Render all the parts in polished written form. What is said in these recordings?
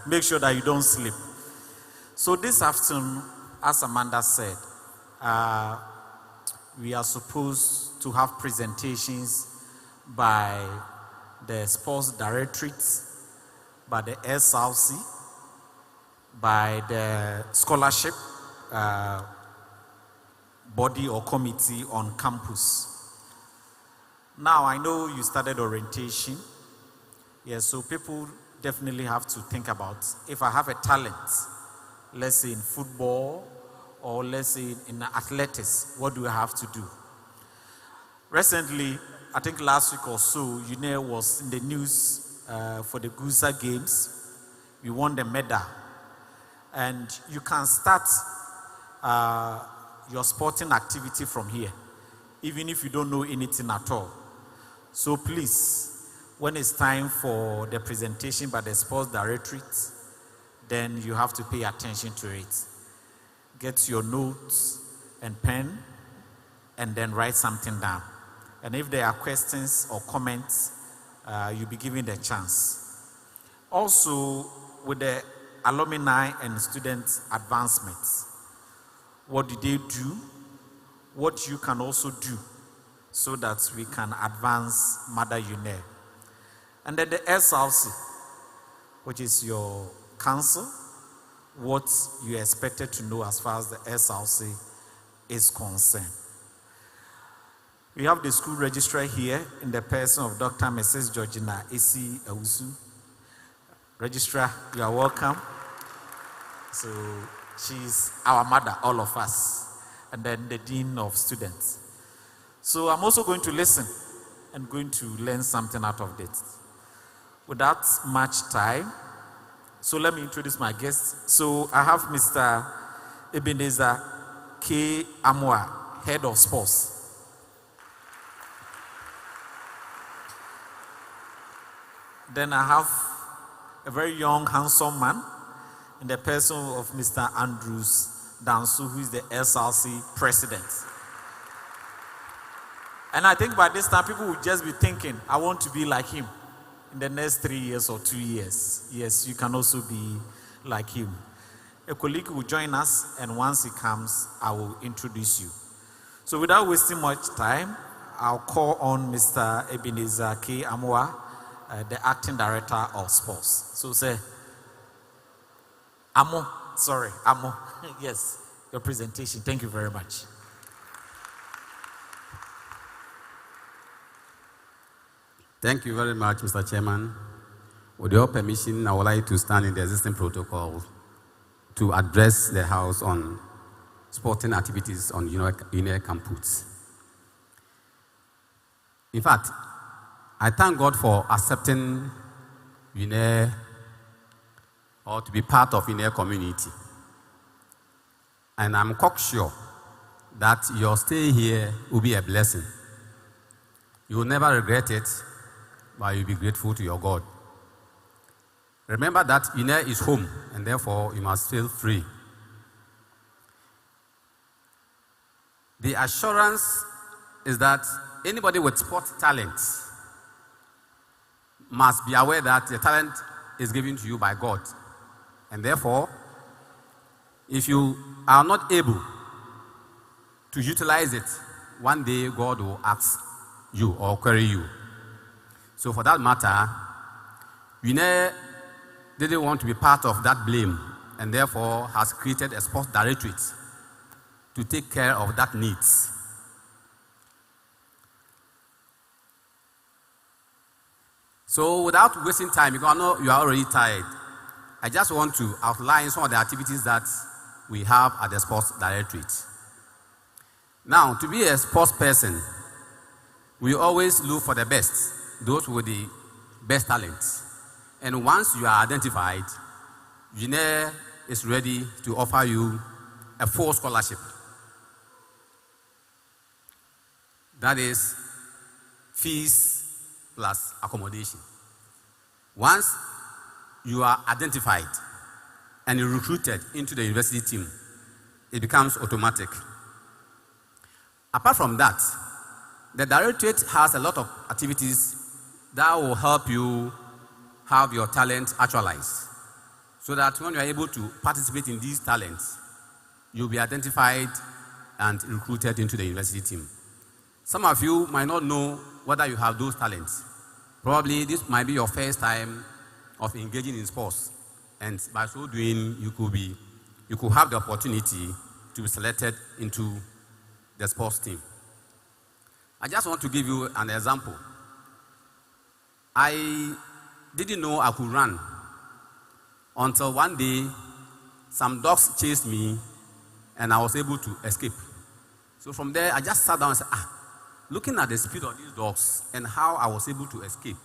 make sure that you don't sleep. So this afternoon, as Amanda said, we are supposed to have presentations by the Sports Directorate, by the SRC, by the scholarship body or committee on campus. Now, I know you started orientation. Yes, so people definitely have to think about, if I have a talent, let's say in football, or let's say in athletics, what do I have to do? Recently, I think last week or so, Uenr was in the news for the Gusa Games. We won the medal. And you can start your sporting activity from here, even if you don't know anything at all. So please, when it's time for the presentation by the Sports Directorate, then you have to pay attention to it. Get your notes and pen, and then write something down. And if there are questions or comments, you'll be given the chance. Also, with the alumni and student advancements, what do they do? What you can also do so that we can advance Mother Uenr. And then the SRC, which is your council, what you are expected to know as far as the SRC is concerned. We have the school registrar here in the person of Dr. Mrs. Georgina Esi Awusu. Registrar, you are welcome. So she's our mother, all of us, and then the dean of students. So I'm also going to listen and going to learn something out of it. Without much time, so let me introduce my guests. So I have Mr. Ebenezer K. Amwa, Head of Sports. Then I have a very young, handsome man in the person of Mr. Andrews Dansu, who is the SRC president. And I think by this time, people will just be thinking, I want to be like him in the next 3 years or 2 years. Yes, you can also be like him. A colleague will join us, and once he comes, I will introduce you. So without wasting much time, I'll call on Mr. Ebenezer K. Amwa, the acting director of sports. So say, Amo, yes, your presentation. Thank you very much. Thank you very much, Mr. Chairman. With your permission, I would like to stand in the existing protocol to address the House on sporting activities on Uenr campus. In fact, I thank God for accepting Uenr or to be part of Uenr community. And I'm cocksure that your stay here will be a blessing. You will never regret it, but you'll be grateful to your God. Remember that Uenr is home, and therefore you must feel free. The assurance is that anybody with sport talent must be aware that the talent is given to you by God. And therefore, if you are not able to utilize it, one day God will ask you or query you. So for that matter, Uenr didn't want to be part of that blame, and therefore has created a sports directorate to take care of that needs. So without wasting time, because I know you are already tired, I just want to outline some of the activities that we have at the sports directorate. Now, to be a sports person, we always look for the best, those with the best talents. And once you are identified, Uenr is ready to offer you a full scholarship. That is fees plus accommodation. Once you are identified and you're recruited into the university team, it becomes automatic. Apart from that, the directorate has a lot of activities that will help you have your talent actualized. so that when you are able to participate in these talents, you'll be identified and recruited into the university team. Some of you might not know whether you have those talents. Probably this might be your first time of engaging in sports, and by so doing, you could have the opportunity to be selected into the sports team. I just want to give you an example. I didn't know I could run until one day some dogs chased me and I was able to escape. So from there, I just sat down and said, looking at the speed of these dogs and how I was able to escape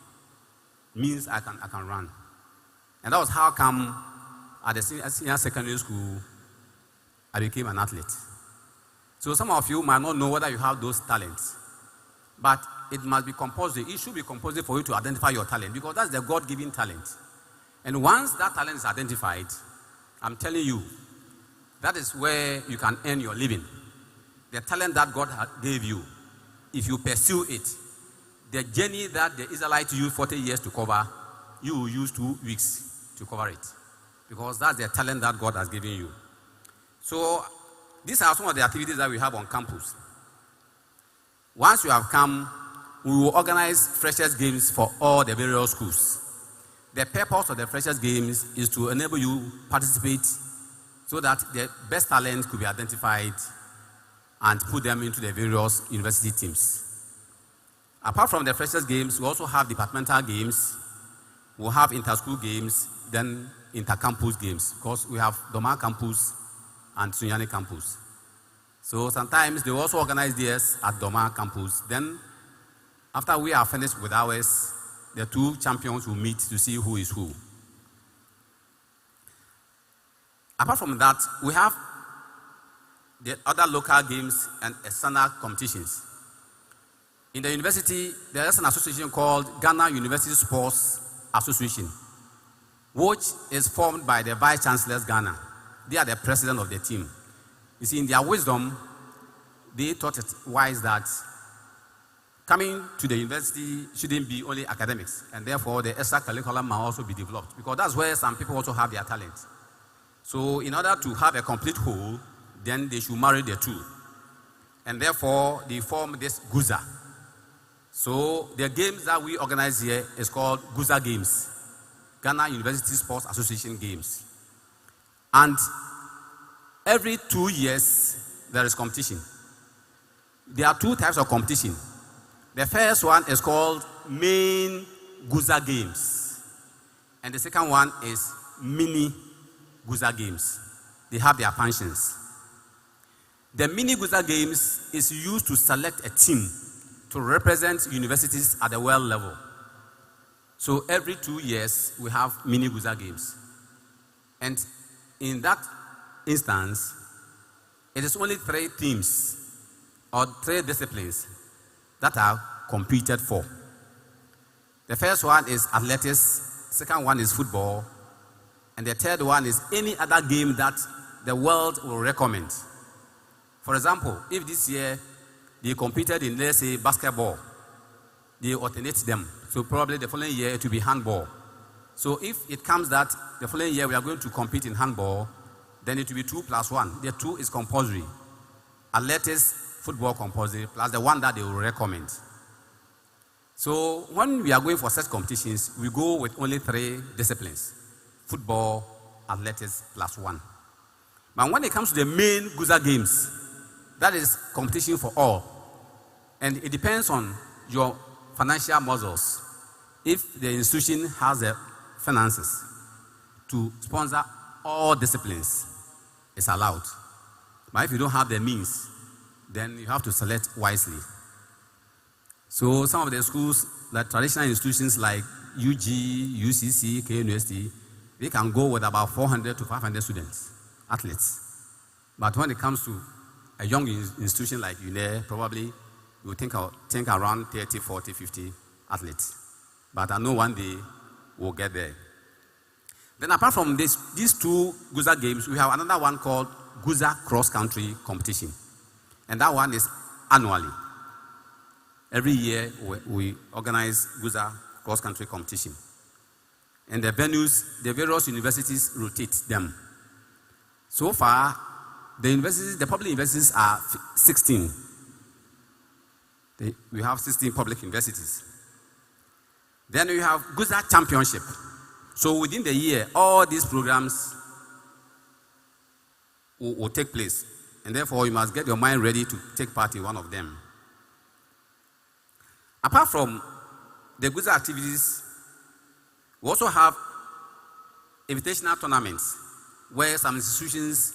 means I can run. And that was how come at the senior secondary school, I became an athlete. So some of you might not know whether you have those talents, but it must be compulsory. It should be compulsory for you to identify your talent, because that's the God-given talent. And once that talent is identified, I'm telling you, that is where you can earn your living. The talent that God gave you, if you pursue it, the journey that the Israelites used 40 years to cover, you will use 2 weeks to cover it. Because that's the talent that God has given you. So these are some of the activities that we have on campus. Once you have come, we will organize Freshers Games for all the various schools. The purpose of the Freshers Games is to enable you to participate so that the best talent could be identified and put them into the various university teams. Apart from the Freshers Games, we also have departmental games, we'll have inter-school games, then inter-campus games, because we have Doma campus and Sunyani campus. So sometimes they also organize theirs at Doma campus. Then, after we are finished with ours, the 2 champions will meet to see who is who. Apart from that, we have the other local games and external competitions. In the university, there is an association called Ghana University Sports Association, which is formed by the Vice Chancellors Ghana. They are the president of the team. You see, in their wisdom, they thought it wise that coming to the university shouldn't be only academics, and therefore the extra curriculum must also be developed, because that's where some people also have their talent. So in order to have a complete whole, then they should marry the 2. And therefore, they form this GUZA. So the games that we organize here is called GUZA Games, Ghana University Sports Association Games. And every 2 years, there is competition. There are 2 types of competition. The first one is called Main GUZA Games. And the second one is Mini GUZA Games. They have their functions. The Mini GUZA Games is used to select a team to represent universities at the world level. So every 2 years, we have Mini GUZA Games. And in that instance, it is only 3 teams or 3 disciplines that are competed for. The first one is athletics, second one is football, and the third one is any other game that the world will recommend. For example, if this year they competed in, let's say, basketball, they alternate them. So probably the following year it will be handball. So if it comes that the following year we are going to compete in handball, then it will be 2 plus 1. The 2 is compulsory. Athletics, football compulsory, plus the 1 that they will recommend. So when we are going for such competitions, we go with only 3 disciplines: football, athletics, plus 1. But when it comes to the main GUZA Games, that is competition for all. And it depends on your financial muscles. If the institution has the finances to sponsor all disciplines, it's allowed. But if you don't have the means, then you have to select wisely. So some of the schools, like traditional institutions like UG, UCC, KNUST, they can go with about 400 to 500 students, athletes. But when it comes to a young institution like Uenr, probably you think around 30, 40, 50 athletes. But I know one day we'll get there. Then apart from these 2 GUZA games, we have another one called GUZA Cross Country Competition. And that one is annually. Every year we organize GUZA Cross Country Competition. And the venues, the various universities rotate them. So far, the universities, the public universities are 16. We have 16 public universities. Then we have Guza Championship. So within the year, all these programs will take place. And therefore, you must get your mind ready to take part in one of them. Apart from the Guza activities, we also have invitational tournaments where some institutions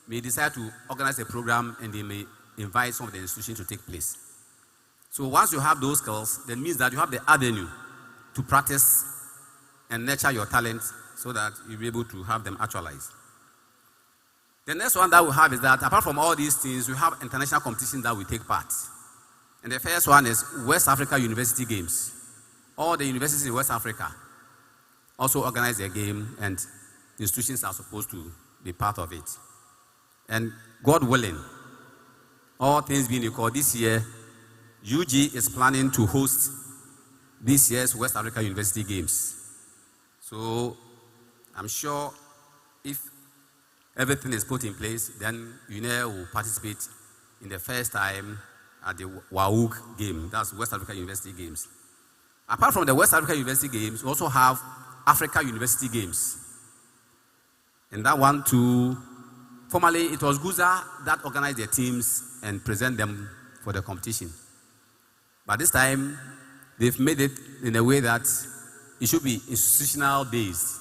may decide to organize a program and they may invite some of the institutions to take place. So once you have those skills, that means that you have the avenue to practice and nurture your talents so that you'll be able to have them actualized. The next one that we have is that apart from all these things, we have international competitions that we take part. And the first one is West Africa University Games. All the universities in West Africa also organize their game, and institutions are supposed to be part of it. And God willing, all things being equal, this year, UG is planning to host this year's West Africa University Games. So I'm sure if everything is put in place, then Uenr will participate in the first time at the WAUG game. That's West Africa University Games. Apart from the West Africa University Games, we also have Africa University Games. And that one too, formerly it was Guza that organized their teams and present them for the competition. But this time, they've made it in a way that it should be institutional based.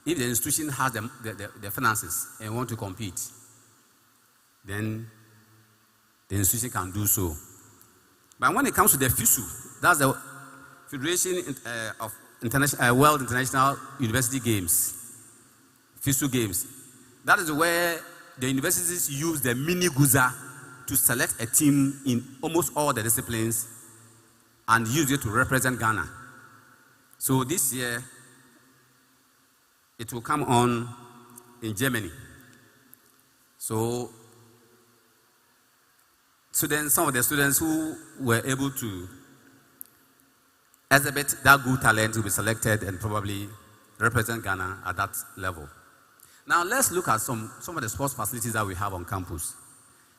If the institution has the finances and want to compete, then the institution can do so. But when it comes to the FISU, that's the Federation of World International University Games, FISU Games. That is where the universities use the mini Guza to select a team in almost all the disciplines and use it to represent Ghana. So this year, it will come on in Germany. So some of the students who were able to exhibit that good talent will be selected and probably represent Ghana at that level. Now let's look at some of the sports facilities that we have on campus.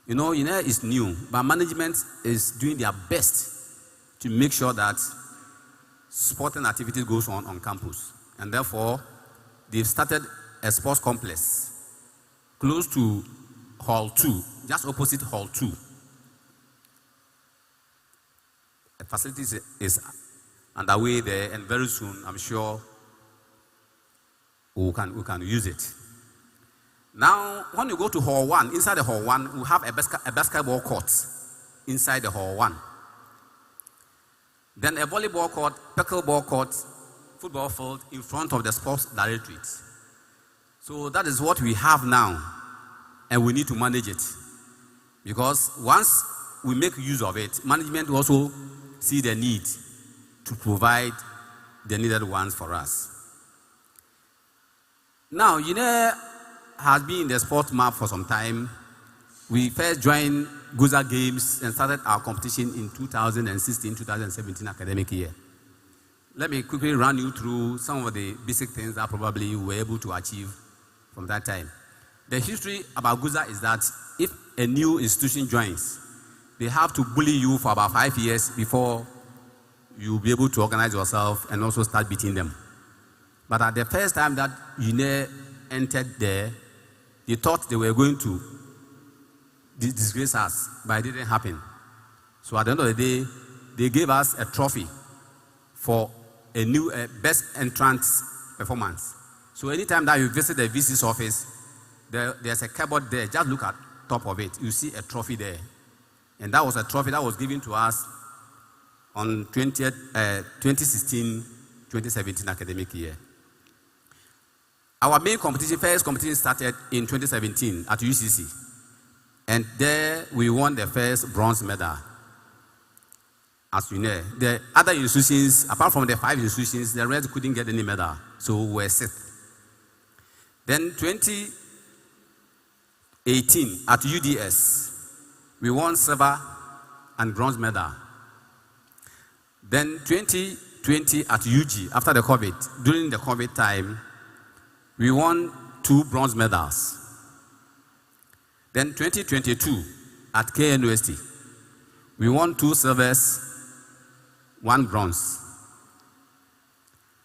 You know, Uenr is new, but management is doing their best to make sure that sporting activities goes on campus. And therefore, they've started a sports complex close to Hall 2, just opposite Hall 2. The facility is underway there, and very soon, I'm sure, we can use it. Now, when you go to Hall 1, inside the Hall 1, we have a basketball court inside the Hall 1. Then a volleyball court, pickleball court, football field in front of the sports directorate. So that is what we have now, and we need to manage it. Because once we make use of it, management will also see the need to provide the needed ones for us. Now, Uenr has been in the sports map for some time. We first joined Guza Games and started our competition in 2016-2017 academic year. Let me quickly run you through some of the basic things that probably we were able to achieve from that time. The history about Guza is that if a new institution joins, they have to bully you for about 5 years before you'll be able to organize yourself and also start beating them. But at the first time that Uenr entered there, they thought they were going to disgrace us, but it didn't happen. So at the end of the day, they gave us a trophy for a new best entrance performance. So anytime that you visit the VC's office, there's a cupboard there. Just look at top of it. You see a trophy there. And that was a trophy that was given to us on 2016-2017 academic year. Our main competition, first competition started in 2017 at UCC. And there we won the first bronze medal as Uenr. The other institutions, apart from the 5 institutions, the rest couldn't get any medal. So we were 6th. Then 2018 at UDS, we won silver and bronze medal. Then 2020 2020 at UG after the COVID, during the COVID time, we won 2 bronze medals. Then 2022 at KNUST, we won 2 silvers, 1 bronze.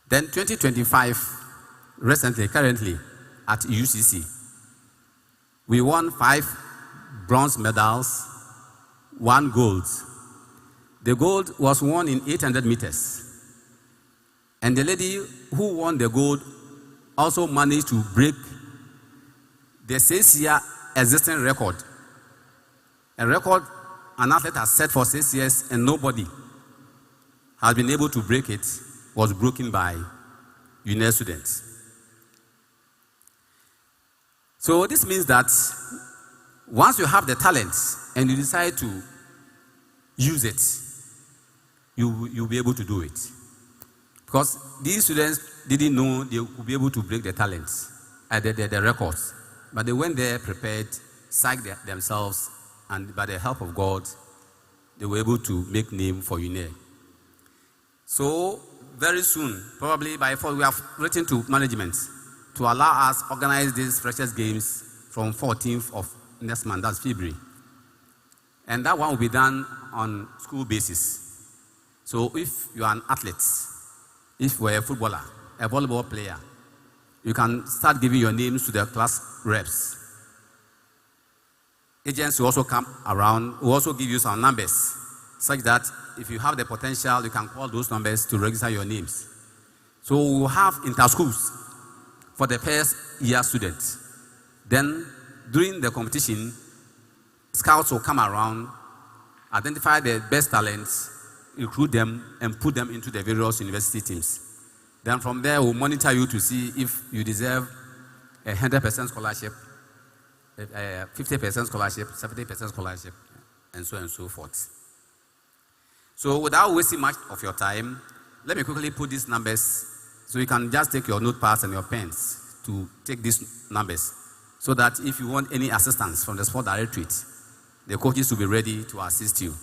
Then 2025, currently at UCC, we won 5 bronze medals, 1 gold. The gold was won in 800 meters. And the lady who won the gold also managed to break the 6-year existing record. A record an athlete has set for 6 years and nobody has been able to break it, was broken by Uenr students. So this means that once you have the talent and you decide to use it, you'll be able to do it. Because these students didn't know they would be able to break the talents, the records. But they went there prepared, psyched themselves, and by the help of God, they were able to make name for Uenr. So very soon, probably by fall, we have written to management to allow us organize these Freshers Games from 14th of next month, that's February. And that one will be done on school basis. So if you are an athlete, if you are a footballer, a volleyball player, you can start giving your names to the class reps. Agents will also come around, will also give you some numbers, such that if you have the potential, you can call those numbers to register your names. So we will have inter-schools for the first year students. Then during the competition, scouts will come around, identify the best talents, recruit them, and put them into the various university teams. Then from there, we'll monitor you to see if you deserve a 100% scholarship, a 50% scholarship, 70% scholarship, and so on and so forth. So without wasting much of your time, let me quickly put these numbers so you can just take your notepads and your pens to take these numbers so that if you want any assistance from the sport directorate, the coaches will be ready to assist you.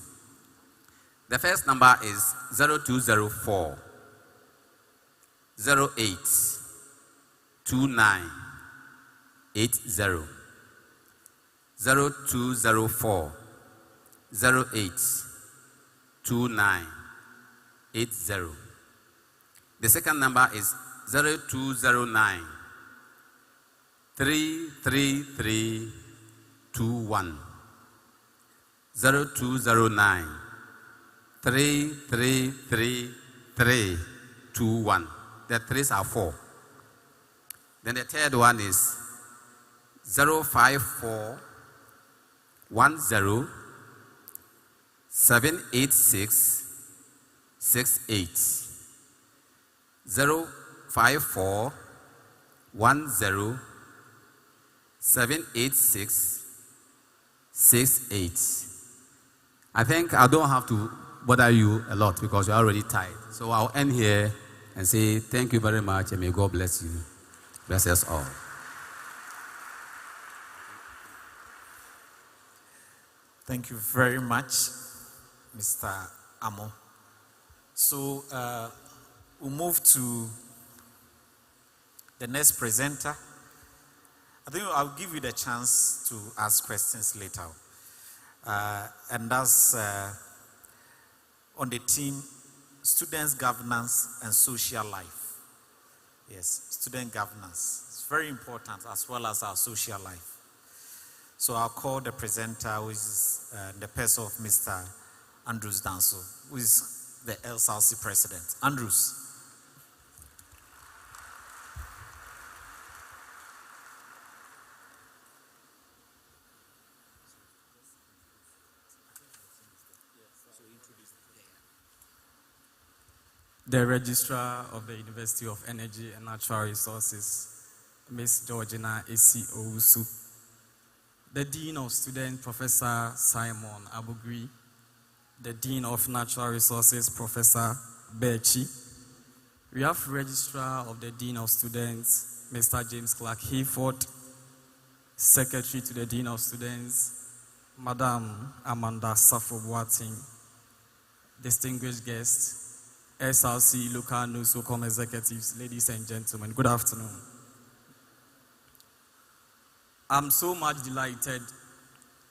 The first number is 0204 08 29 80. 0204 08 29 80. The second number is 0209 333 21. 0209 333 321. The threes are 4. Then the third one is 054 10 786 68. 054 10 786 68. I think I don't have to bother you a lot because you're already tired. So I'll end here and say thank you very much and may God bless you. Bless us all. Thank you very much, Mr. Amo. So we'll move to the next presenter. I think I'll give you the chance to ask questions later. And that's on the theme, students' governance and social life. Yes, student governance. It's very important as well as our social life. So I'll call the presenter, who is the person of Mr. Andrews Danso, who is the LSALC president. Andrews. The Registrar of the University of Energy and Natural Resources, Ms. Georgina A.C. Owusu, the Dean of Students, Professor Simon Abugri, the Dean of Natural Resources, Professor Bechi. We have Registrar of the Dean of Students, Mr. James Clark Hayford, Secretary to the Dean of Students, Madam Amanda Safo-Boateng, distinguished guests, SRC local NUSOCOM executives, ladies and gentlemen, good afternoon. I'm so much delighted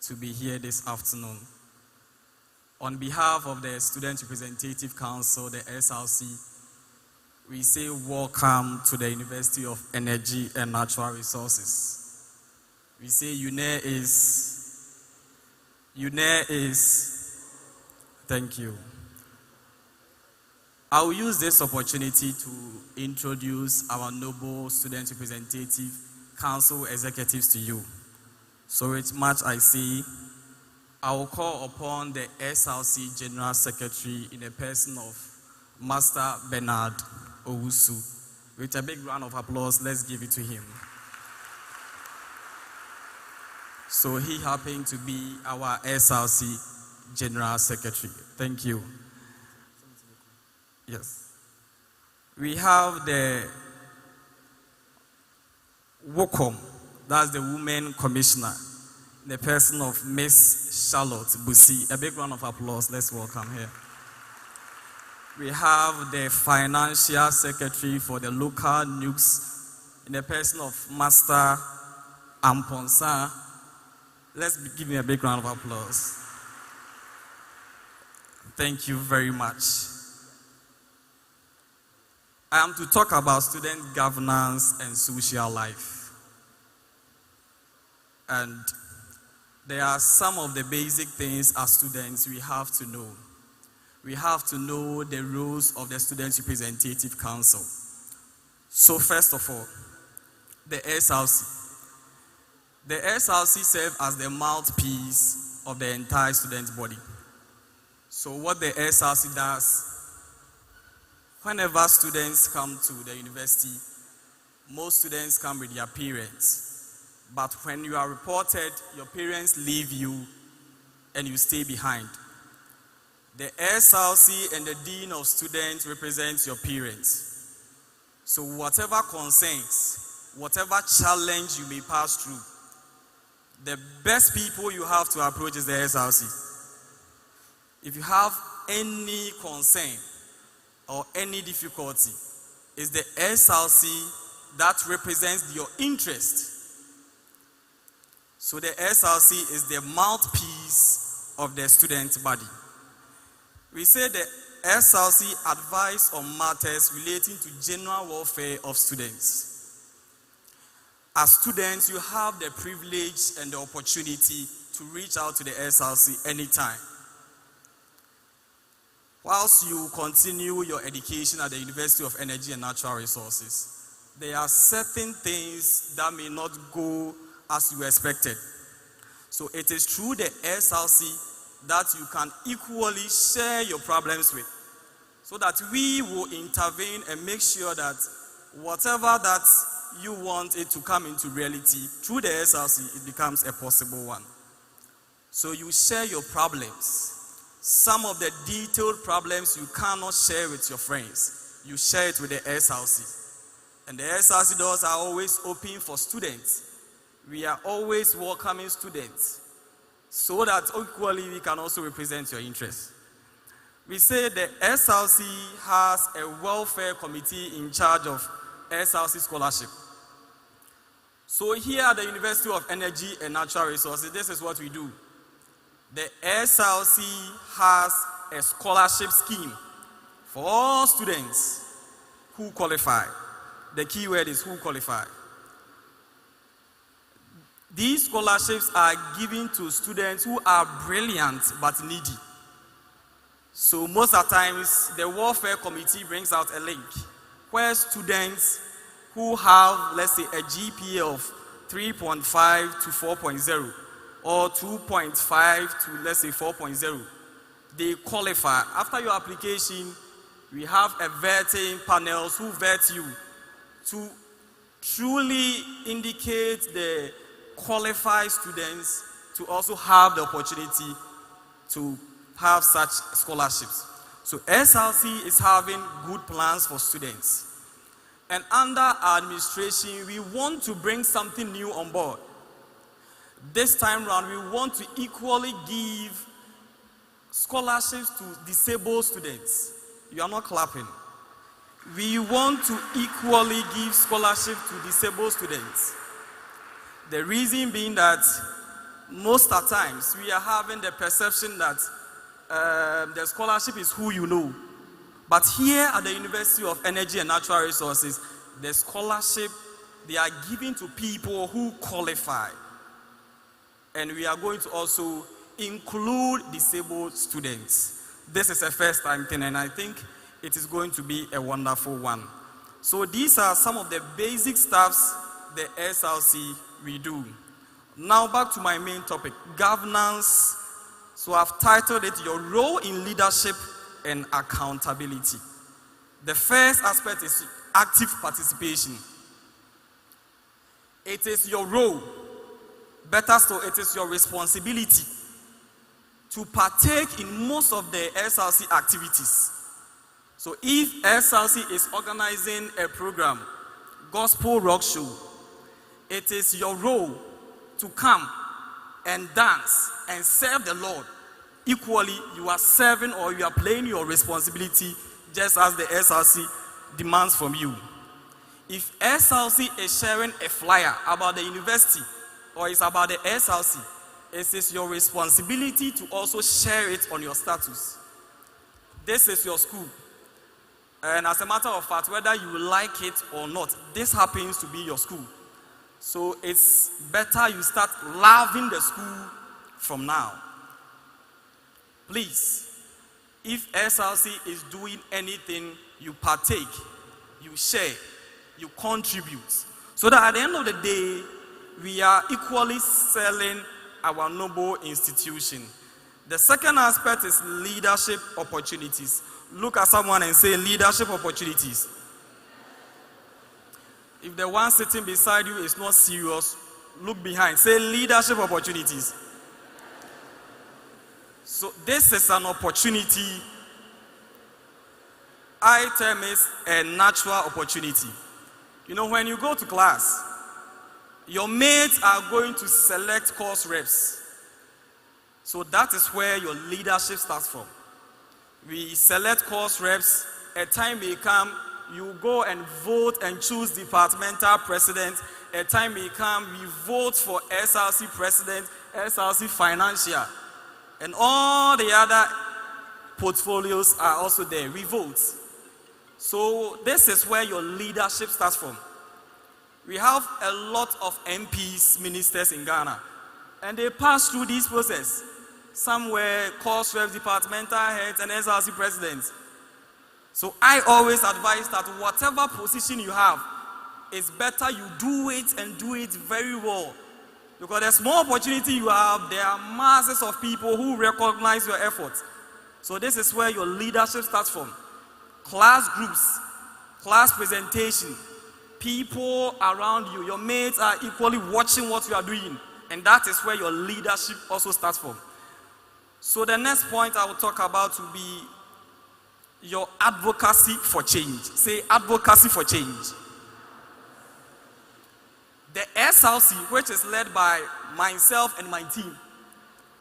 to be here this afternoon. On behalf of the Student Representative Council, the SRC, we say welcome to the University of Energy and Natural Resources. We say Uenr is, thank you. I will use this opportunity to introduce our noble Student Representative Council executives to you. So with much I say, I will call upon the SRC General Secretary in the person of Master Bernard Owusu. With a big round of applause, let's give it to him. So he happened to be our SRC General Secretary. Thank you. Yes. We have the WOCOM, that's the Women Commissioner, in the person of Miss Charlotte Busi. A big round of applause, let's welcome her. We have the Financial Secretary for the local NUCs, in the person of Master Amponsa. Let's give him a big round of applause. Thank you very much. I am to talk about student governance and social life. And there are some of the basic things as students we have to know. We have to know the rules of the Student Representative Council. So first of all, the SRC. The SRC serves as the mouthpiece of the entire student body. So what the SRC does, whenever students come to the university, most students come with their parents. But when you are reported, your parents leave you and you stay behind. The SRC and the Dean of Students represents your parents. So whatever concerns, whatever challenge you may pass through, the best people you have to approach is the SRC. If you have any concern or any difficulty, it's the SRC that represents your interest. So the SRC is the mouthpiece of the student body. We say the SRC advise on matters relating to general welfare of students. As students, you have the privilege and the opportunity to reach out to the SRC anytime. Whilst you continue your education at the University of Energy and Natural Resources, there are certain things that may not go as you expected. So it is through the SRC that you can equally share your problems with, so that we will intervene and make sure that whatever that you want it to come into reality, through the SRC, it becomes a possible one. So you share your problems. Some of the detailed problems you cannot share with your friends, you share it with the SRC. And the SRC doors are always open for students. We are always welcoming students, so that equally we can also represent your interests. We say the SRC has a welfare committee in charge of SRC scholarship. So here at the University of Energy and Natural Resources, this is what we do. The SRC has a scholarship scheme for all students who qualify. The key word is who qualify. These scholarships are given to students who are brilliant but needy. So most of the times, the welfare committee brings out a link where students who have, let's say, a GPA of 3.5 to 4.0 or 2.5 to, let's say, 4.0, they qualify. After your application, we have a vetting panels who vet you to truly indicate the qualified students to also have the opportunity to have such scholarships. So SRC is having good plans for students. And under our administration, we want to bring something new on board. This time around, we want to equally give scholarships to disabled students. You are not clapping. We want to equally give scholarship to disabled students. The reason being that most of the times we are having the perception that the scholarship is who you know. But here at the University of Energy and Natural Resources, the scholarship, they are given to people who qualify. And we are going to also include disabled students. This is a first time thing, and I think it is going to be a wonderful one. So these are some of the basic stuffs the SLC we do. Now back to my main topic, governance. So I've titled it Your Role in Leadership and Accountability. The first aspect is active participation. It is your role, better still, it is your responsibility to partake in most of the SLC activities. So if SLC is organizing a program, gospel rock show, it is your role to come and dance and serve the Lord. Equally, you are serving or you are playing your responsibility just as the SLC demands from you. If SLC is sharing a flyer about the university or it's about the SLC, it is your responsibility to also share it on your status. This is your school. And as a matter of fact, whether you like it or not, this happens to be your school. So it's better you start loving the school from now. Please, if SLC is doing anything, you partake, you share, you contribute. So that at the end of the day, we are equally selling our noble institution. The second aspect is leadership opportunities. Look at someone and say, leadership opportunities. If the one sitting beside you is not serious, look behind. Say, leadership opportunities. So this is an opportunity. I term it a natural opportunity. You know, when you go to class, your mates are going to select course reps. So that is where your leadership starts from. We select course reps. A time may come, you go and vote and choose departmental president. A time may come, we vote for SLC president, SLC financial. And all the other portfolios are also there. We vote. So this is where your leadership starts from. We have a lot of MPs, ministers in Ghana. And they pass through this process. Some were course reps, departmental heads, and SLC presidents. So I always advise that whatever position you have, it's better you do it and do it very well. Because the small opportunity you have, there are masses of people who recognize your efforts. So this is where your leadership starts from. Class groups, class presentation, people around you, your mates are equally watching what you are doing. And that is where your leadership also starts from. So the next point I will talk about will be your advocacy for change. Say advocacy for change. The SLC, which is led by myself and my team,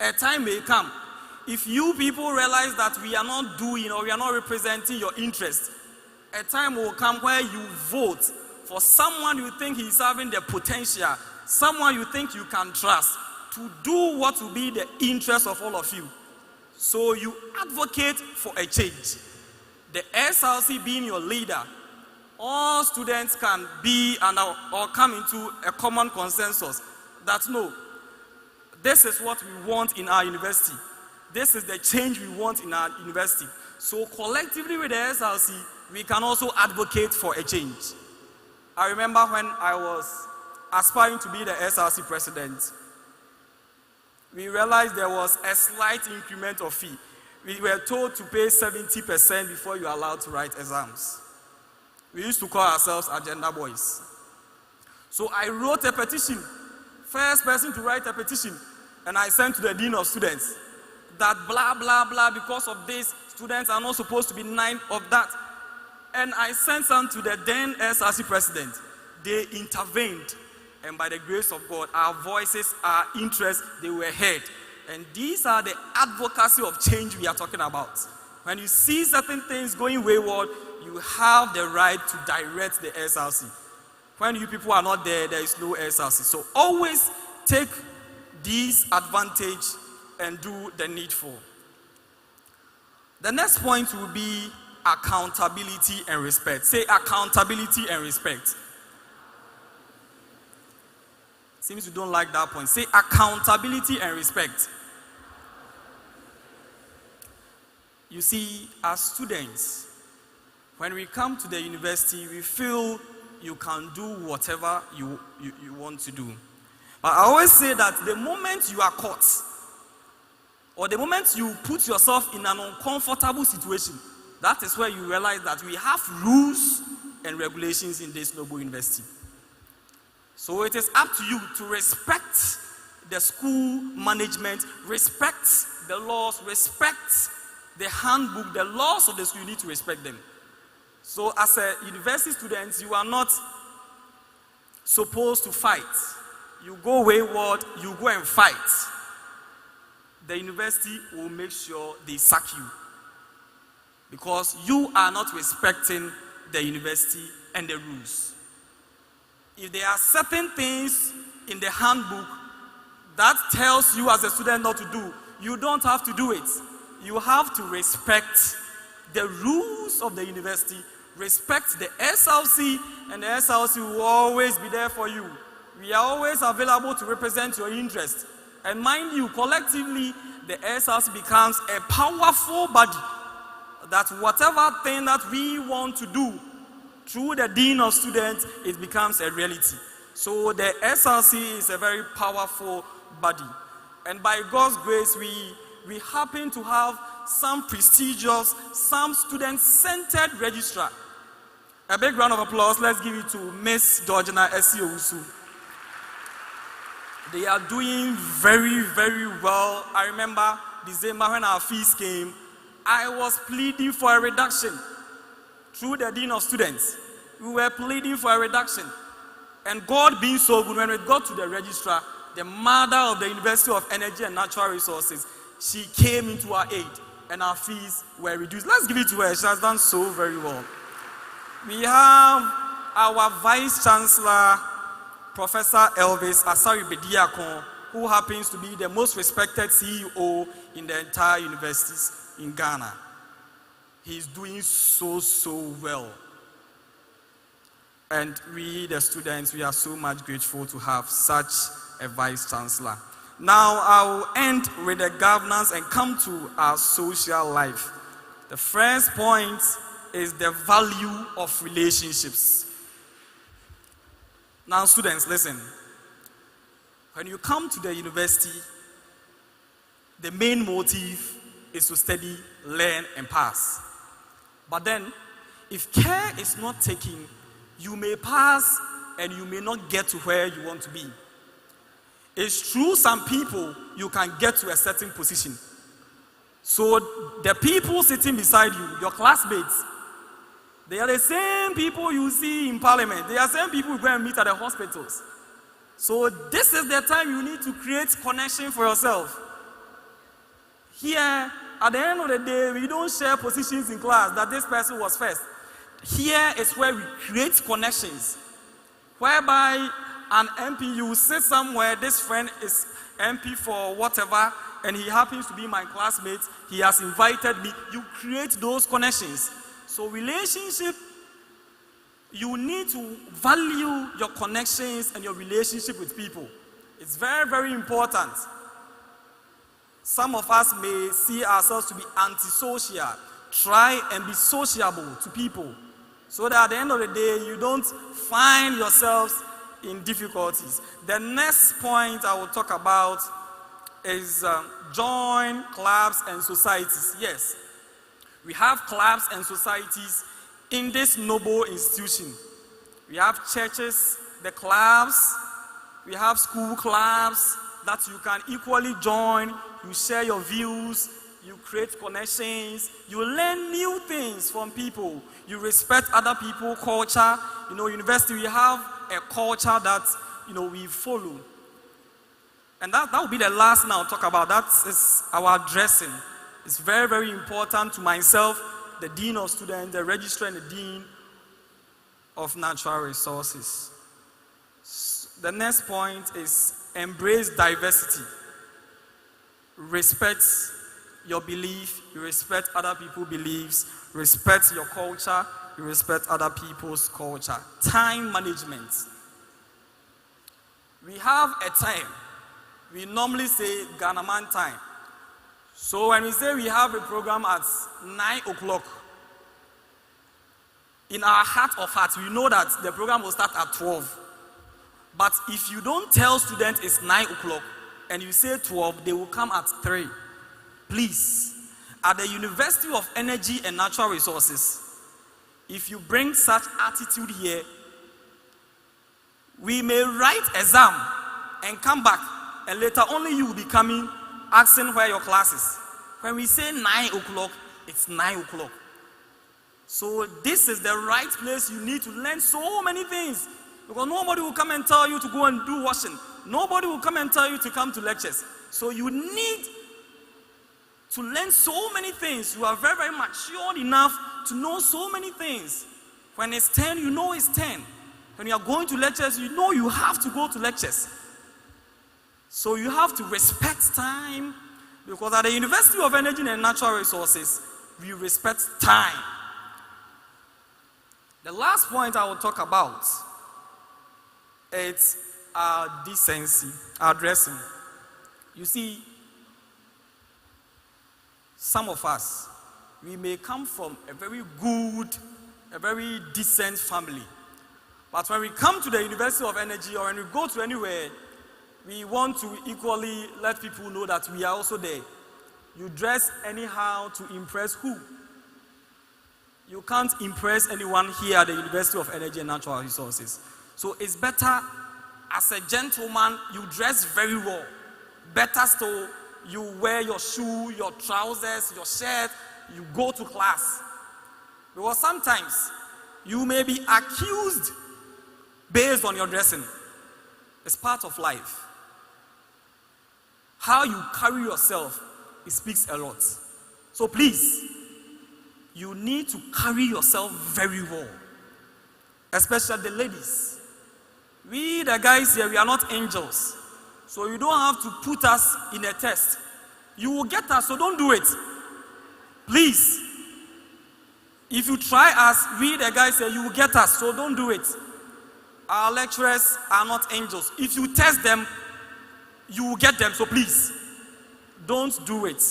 a time may come. If you people realize that we are not doing or we are not representing your interest, a time will come where you vote for someone you think is having the potential, someone you think you can trust to do what will be the interest of all of you. So you advocate for a change. The SLC being your leader, all students can be or come into a common consensus that no, this is what we want in our university. This is the change we want in our university. So collectively with the SLC, we can also advocate for a change. I remember when I was aspiring to be the SLC president, we realized there was a slight increment of fee. We were told to pay 70% before you are allowed to write exams. We used to call ourselves agenda boys. So I wrote a petition, first person to write a petition, and I sent to the dean of students that blah, blah, blah, because of this, students are not supposed to be 9 of that. And I sent some to the then SRC president. They intervened. And by the grace of God, our voices, our interests, they were heard. And these are the advocacy of change we are talking about. When you see certain things going wayward, you have the right to direct the SRC. When you people are not there, there is no SRC. So always take this advantage and do the needful. The next point will be accountability and respect. Say accountability and respect. Seems you don't like that point. Say accountability and respect. You see, as students, when we come to the university, we feel you can do whatever you want to do. But I always say that the moment you are caught, or the moment you put yourself in an uncomfortable situation, that is where you realize that we have rules and regulations in this noble university. So it is up to you to respect the school management, respect the laws, respect the handbook, the laws of the school. You need to respect them. So as a university student, you are not supposed to fight. You go wayward, you go and fight. The university will make sure they sack you, because you are not respecting the university and the rules. If there are certain things in the handbook that tells you as a student not to do, you don't have to do it. You have to respect the rules of the university, respect the SLC, and the SLC will always be there for you. We are always available to represent your interest. And mind you, collectively, the SLC becomes a powerful body that whatever thing that we want to do through the Dean of Students, it becomes a reality. So the SLC is a very powerful body. And by God's grace, we happen to have some prestigious, some student-centered registrar. A big round of applause. Let's give it to Miss Georgina Esi-Owusu. They are doing very, very well. I remember December when our fees came, I was pleading for a reduction through the Dean of Students. We were pleading for a reduction. And God being so good, when we got to the registrar, the mother of the University of Energy and Natural Resources, she came into our aid and our fees were reduced. Let's give it to her. She has done so very well. We have our Vice Chancellor, Professor Elvis Asari Bediakon, who happens to be the most respected CEO in the entire universities in Ghana. He's doing so well. And we, the students, we are so much grateful to have such a Vice Chancellor. Now, I'll end with the governance and come to our social life. The first point is the value of relationships. Now, students, listen. When you come to the university, the main motive is to study, learn, and pass. But then, if care is not taken, you may pass and you may not get to where you want to be. It's true, some people, you can get to a certain position. So the people sitting beside you, your classmates, they are the same people you see in parliament. They are the same people you go and meet at the hospitals. So this is the time you need to create connection for yourself. Here, at the end of the day, we don't share positions in class that this person was first. Here is where we create connections, whereby an MP, you sit somewhere, this friend is MP for whatever, and he happens to be my classmate, he has invited me. You create those connections. So relationship, you need to value your connections and your relationship with people. It's very, very important. Some of us may see ourselves to be antisocial. Try and be sociable to people, so that at the end of the day, you don't find yourselves in difficulties. The next point I will talk about is join clubs and societies. Yes, we have clubs and societies in this noble institution. We have churches, the clubs, we have school clubs that you can equally join. You share your views, you create connections, you learn new things from people, you respect other people's culture. You know, university, we have a culture that, you know, we follow. And that will be the last thing I'll talk about. That is our dressing. It's very, very important to myself, the Dean of Students, the Registrar and the Dean of Natural Resources. The next point is embrace diversity. Respect your belief, you respect other people's beliefs, respect your culture, you respect other people's culture. Time management. We have a time. We normally say Ghana man time. So when we say we have a program at 9 o'clock, in our heart of hearts, we know that the program will start at 12. But if you don't tell students it's 9 o'clock and you say 12, they will come at 3. Please, at the University of Energy and Natural Resources, if you bring such attitude here, we may write exam and come back, and later only you will be coming asking where your class is. When we say 9 o'clock, it's 9 o'clock. So this is the right place. You need to learn so many things, because nobody will come and tell you to go and do washing. Nobody will come and tell you to come to lectures. So you need to learn so many things. You are very, very mature enough to know so many things. When it's 10, you know it's 10. When you are going to lectures, you know you have to go to lectures. So you have to respect time, because at the University of Energy and Natural Resources, we respect time. The last point I will talk about is our decency, our dressing. You see, some of us, we may come from a very good, a very decent family. But when we come to the University of Energy, or when we go to anywhere, we want to equally let people know that we are also there. You dress anyhow to impress who? You can't impress anyone here at the University of Energy and Natural Resources. So it's better, as a gentleman, you dress very well. Better still, you wear your shoe, your trousers, your shirt, you go to class. Because sometimes you may be accused based on your dressing. It's part of life. How you carry yourself, it speaks a lot. So please, you need to carry yourself very well. Especially the ladies. We, the guys here, we are not angels. So you don't have to put us in a test. You will get us, so don't do it. Please. If you try us, we, the guys here, you will get us, so don't do it. Our lecturers are not angels. If you test them, you will get them, so please, don't do it.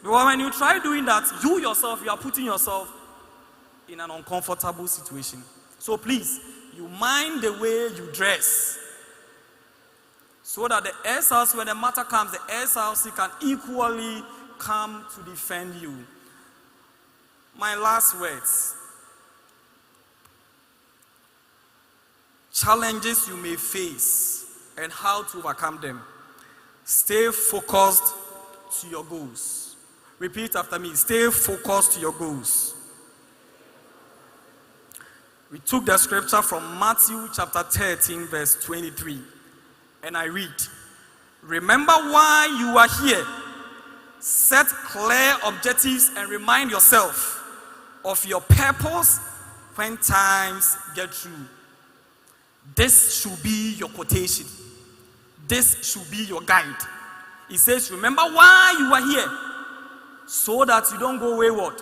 Because when you try doing that, you yourself, you are putting yourself in an uncomfortable situation. So please, you mind the way you dress. So that the SLC, when the matter comes, the SLC can equally come to defend you. My last words. Challenges you may face and how to overcome them. Stay focused to your goals. Repeat after me. Stay focused to your goals. We took the scripture from Matthew chapter 13, verse 23. And I read, remember why you are here. Set clear objectives and remind yourself of your purpose when times get through. This should be your quotation. This should be your guide. It says, remember why you are here, so that you don't go wayward.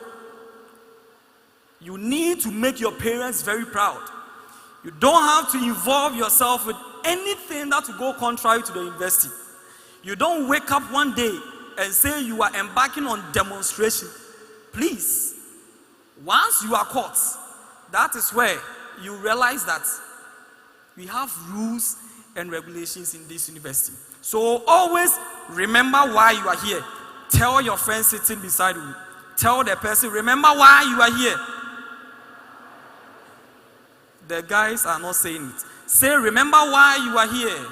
You need to make your parents very proud. You don't have to involve yourself with anything that will go contrary to the university. You don't wake up one day and say you are embarking on demonstration. Please, once you are caught, that is where you realize that we have rules and regulations in this university. So always remember why you are here. Tell your friend sitting beside you. Tell the person, remember why you are here. The guys are not saying it. Say, remember why you are here.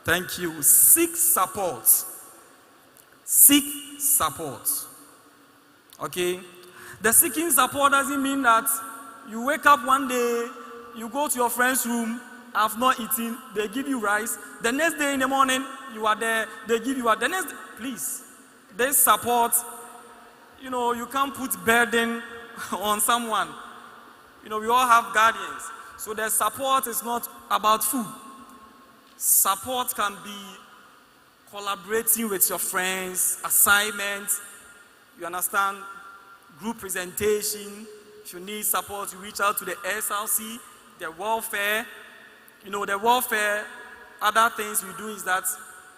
Thank you. Seek support. Seek support. Okay? The seeking support doesn't mean that you wake up one day, you go to your friend's room, have not eaten, they give you rice. The next day in the morning, you are there, they give you the next day. Please, this support, you can't put burden on someone. We all have guardians. So the support is not about food. Support can be collaborating with your friends, assignments, you understand, group presentation. If you need support, you reach out to the SLC, the welfare. The welfare, other things we do is that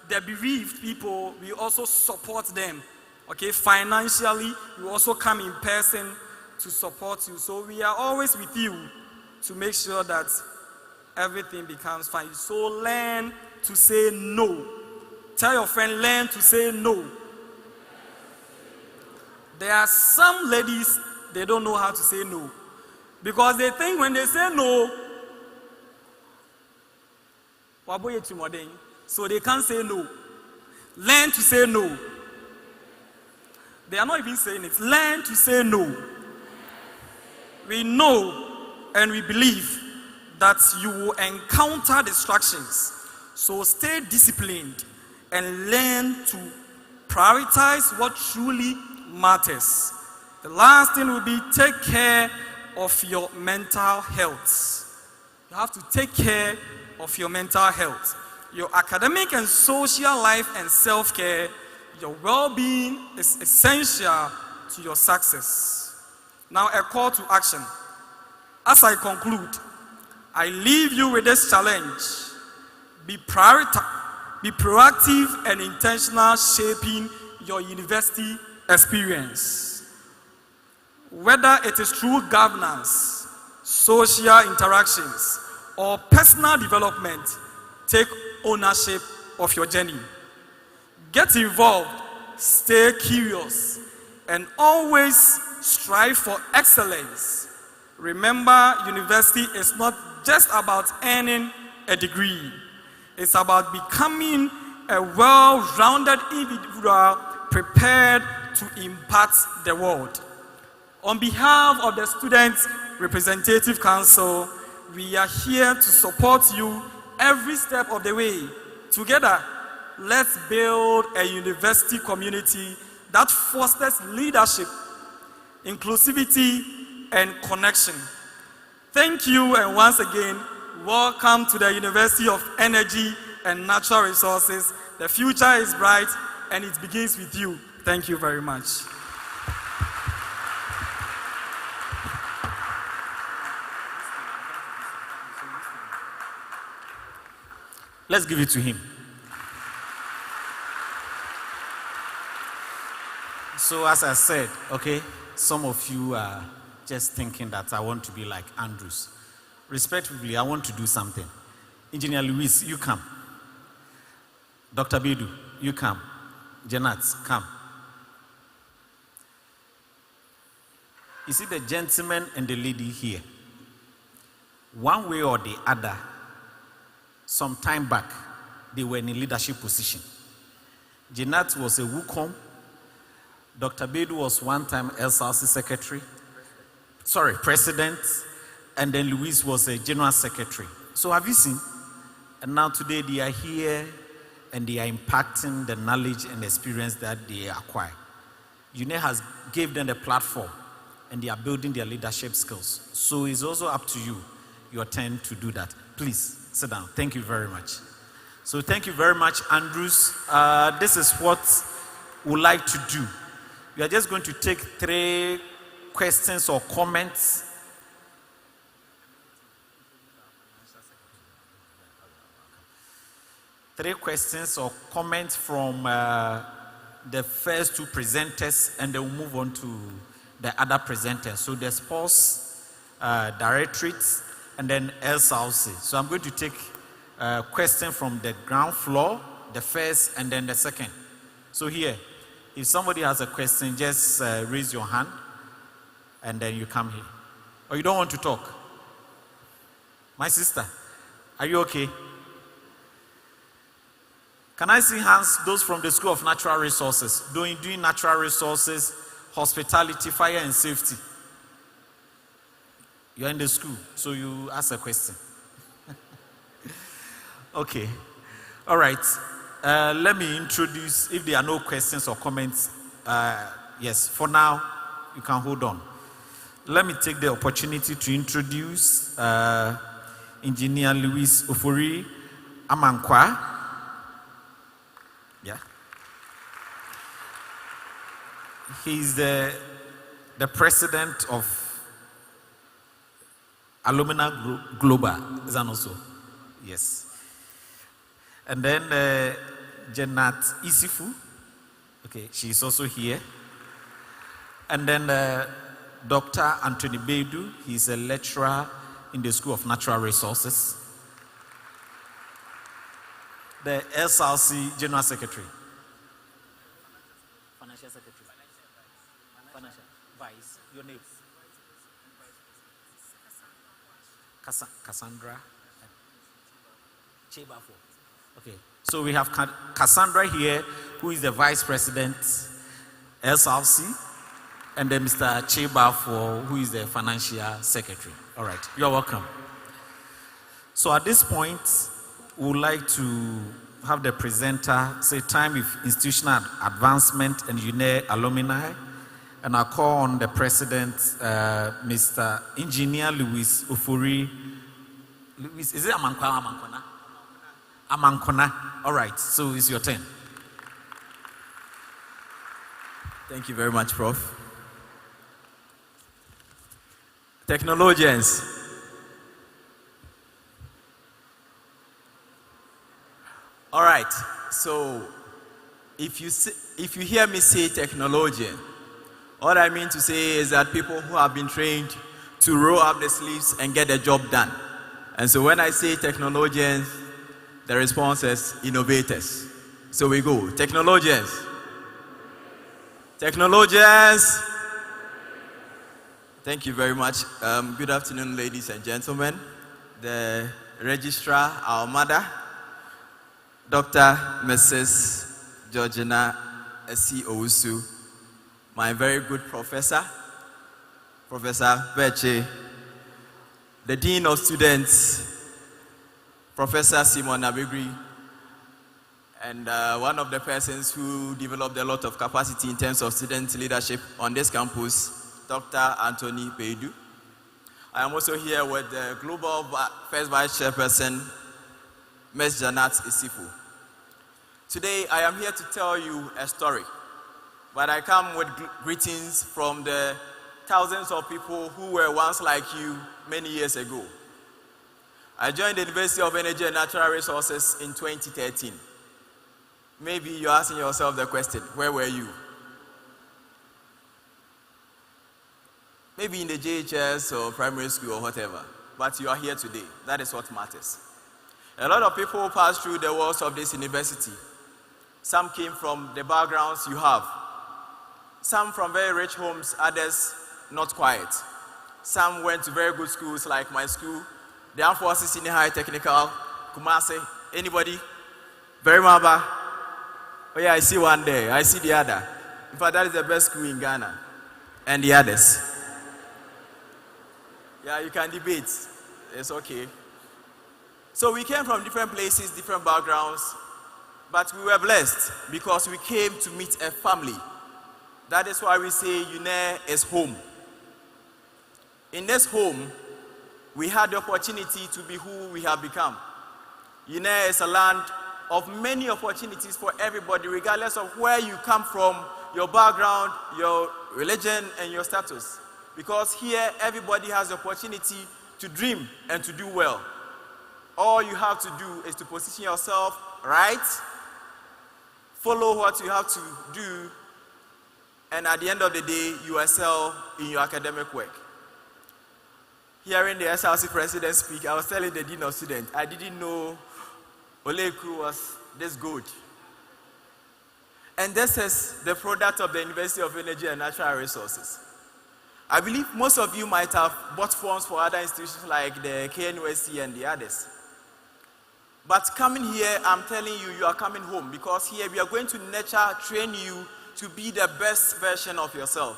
the bereaved people, we also support them. Okay, financially, we also come in person to support you. So we are always with you to make sure that everything becomes fine. So learn to say no. Tell your friend, learn to say no. There are some ladies, they don't know how to say no. Because they think when they say no, so they can't say no. Learn to say no. They are not even saying it. Learn to say no. We know and we believe that you will encounter distractions. So stay disciplined and learn to prioritize what truly matters. The last thing will be take care of your mental health. You have to take care of your mental health. Your academic and social life and self-care, your well-being is essential to your success. Now a call to action. As I conclude, I leave you with this challenge. Be proactive and intentional shaping your university experience. Whether it is through governance, social interactions, or personal development, take ownership of your journey. Get involved, stay curious, and always strive for excellence. Remember, university is not just about earning a degree. It's about becoming a well-rounded individual prepared to impact the world. On behalf of the Student Representative Council, we are here to support you every step of the way. Together, let's build a university community that fosters leadership, inclusivity, and connection. Thank you, and once again, welcome to the University of Energy and Natural Resources. The future is bright, and it begins with you. Thank you very much. Let's give it to him. So as I said, okay, some of you are just thinking that I want to be like Andrews. Respectfully, I want to do something. Engineer Luis, you come. Dr. Bedu, you come. Janat, come. You see the gentleman and the lady here. One way or the other, some time back, they were in a leadership position. Janat was a WUCOM. Dr. Bedu was one time SRC president, and then Luis was a general secretary. So have you seen? And now today they are here and they are impacting the knowledge and experience that they acquire. UNER has gave them the platform and they are building their leadership skills. So it's also up to you, your turn to do that. Please sit down. Thank you very much. So thank you very much, Andrews. This is what we'd like to do. We are just going to take 3 questions or comments. Three questions or comments from the first 2 presenters, and then we'll move on to the other presenters. So the sports directorate and then SRC. So I'm going to take a question from the ground floor, the first and then the second. So here, if somebody has a question, just raise your hand and then you come here. Or you don't want to talk? My sister, are you okay? Can I see hands, those from the School of Natural Resources, doing natural resources, hospitality, fire and safety? You're in the school, so you ask a question. Okay. All right. Let me introduce, if there are no questions or comments, yes, for now, you can hold on. Let me take the opportunity to introduce Engineer Louis Ofori Amankwa. Yeah. He's the president of Alumina Global. Is that also? Yes. And then Jenat Isifu. Okay, she's also here. And then Dr. Anthony Beidu. He's a lecturer in the School of Natural Resources. The SRC General Secretary. Financial Secretary. Financial Vice. Your name? Cassandra Chebafo. Okay. So we have Cassandra here, who is the Vice President, SRC, and then Mr. Chebafo, who is the Financial Secretary. All right. You're welcome. So at this point, we would like to have the presenter say time with institutional advancement and Uenr alumni. And I'll call on the president, Mr. Engineer Louis Ofori. Louis, is it Amankwa or Amankona? Amankona. All right, so it's your turn. Thank you very much, Prof. Technologians. All right, so if you hear me say technologian, what I mean to say is that people who have been trained to roll up the sleeves and get the job done. And so when I say technologians, the response is innovators. So we go, technologians. Technologians. Thank you very much. Good afternoon, ladies and gentlemen. The registrar, our mother, Dr. Mrs. Georgina S.C. Owusu, my very good professor, Professor Beche, the Dean of Students, Professor Simon Abegri, and one of the persons who developed a lot of capacity in terms of student leadership on this campus, Dr. Anthony Beidu. I am also here with the Global First Vice Chairperson, Ms. Janat Isifu. Today, I am here to tell you a story, but I come with greetings from the thousands of people who were once like you many years ago. I joined the University of Energy and Natural Resources in 2013. Maybe you're asking yourself the question, where were you? Maybe in the JHS or primary school or whatever, but you are here today. That is what matters. A lot of people passed through the walls of this university. Some came from the backgrounds you have. Some from very rich homes, others not quite. Some went to very good schools like my school, the Armed Forces Senior High Technical, Kumasi. Anybody? Very Maba. Oh yeah, I see one there. I see the other. In fact, that is the best school in Ghana. And the others. Yeah, you can debate. It's okay. So we came from different places, different backgrounds, but we were blessed because we came to meet a family. That is why we say Uenr is home. In this home, we had the opportunity to be who we have become. Uenr is a land of many opportunities for everybody, regardless of where you come from, your background, your religion, and your status. Because here, everybody has the opportunity to dream and to do well. All you have to do is to position yourself right, follow what you have to do, and at the end of the day, you excel in your academic work. Hearing the SRC president speak, I was telling the Dean of Students, I didn't know Oleku was this good. And this is the product of the University of Energy and Natural Resources. I believe most of you might have bought forms for other institutions like the KNUST and the others. But coming here, I'm telling you, you are coming home, because here we are going to nurture, train you to be the best version of yourself.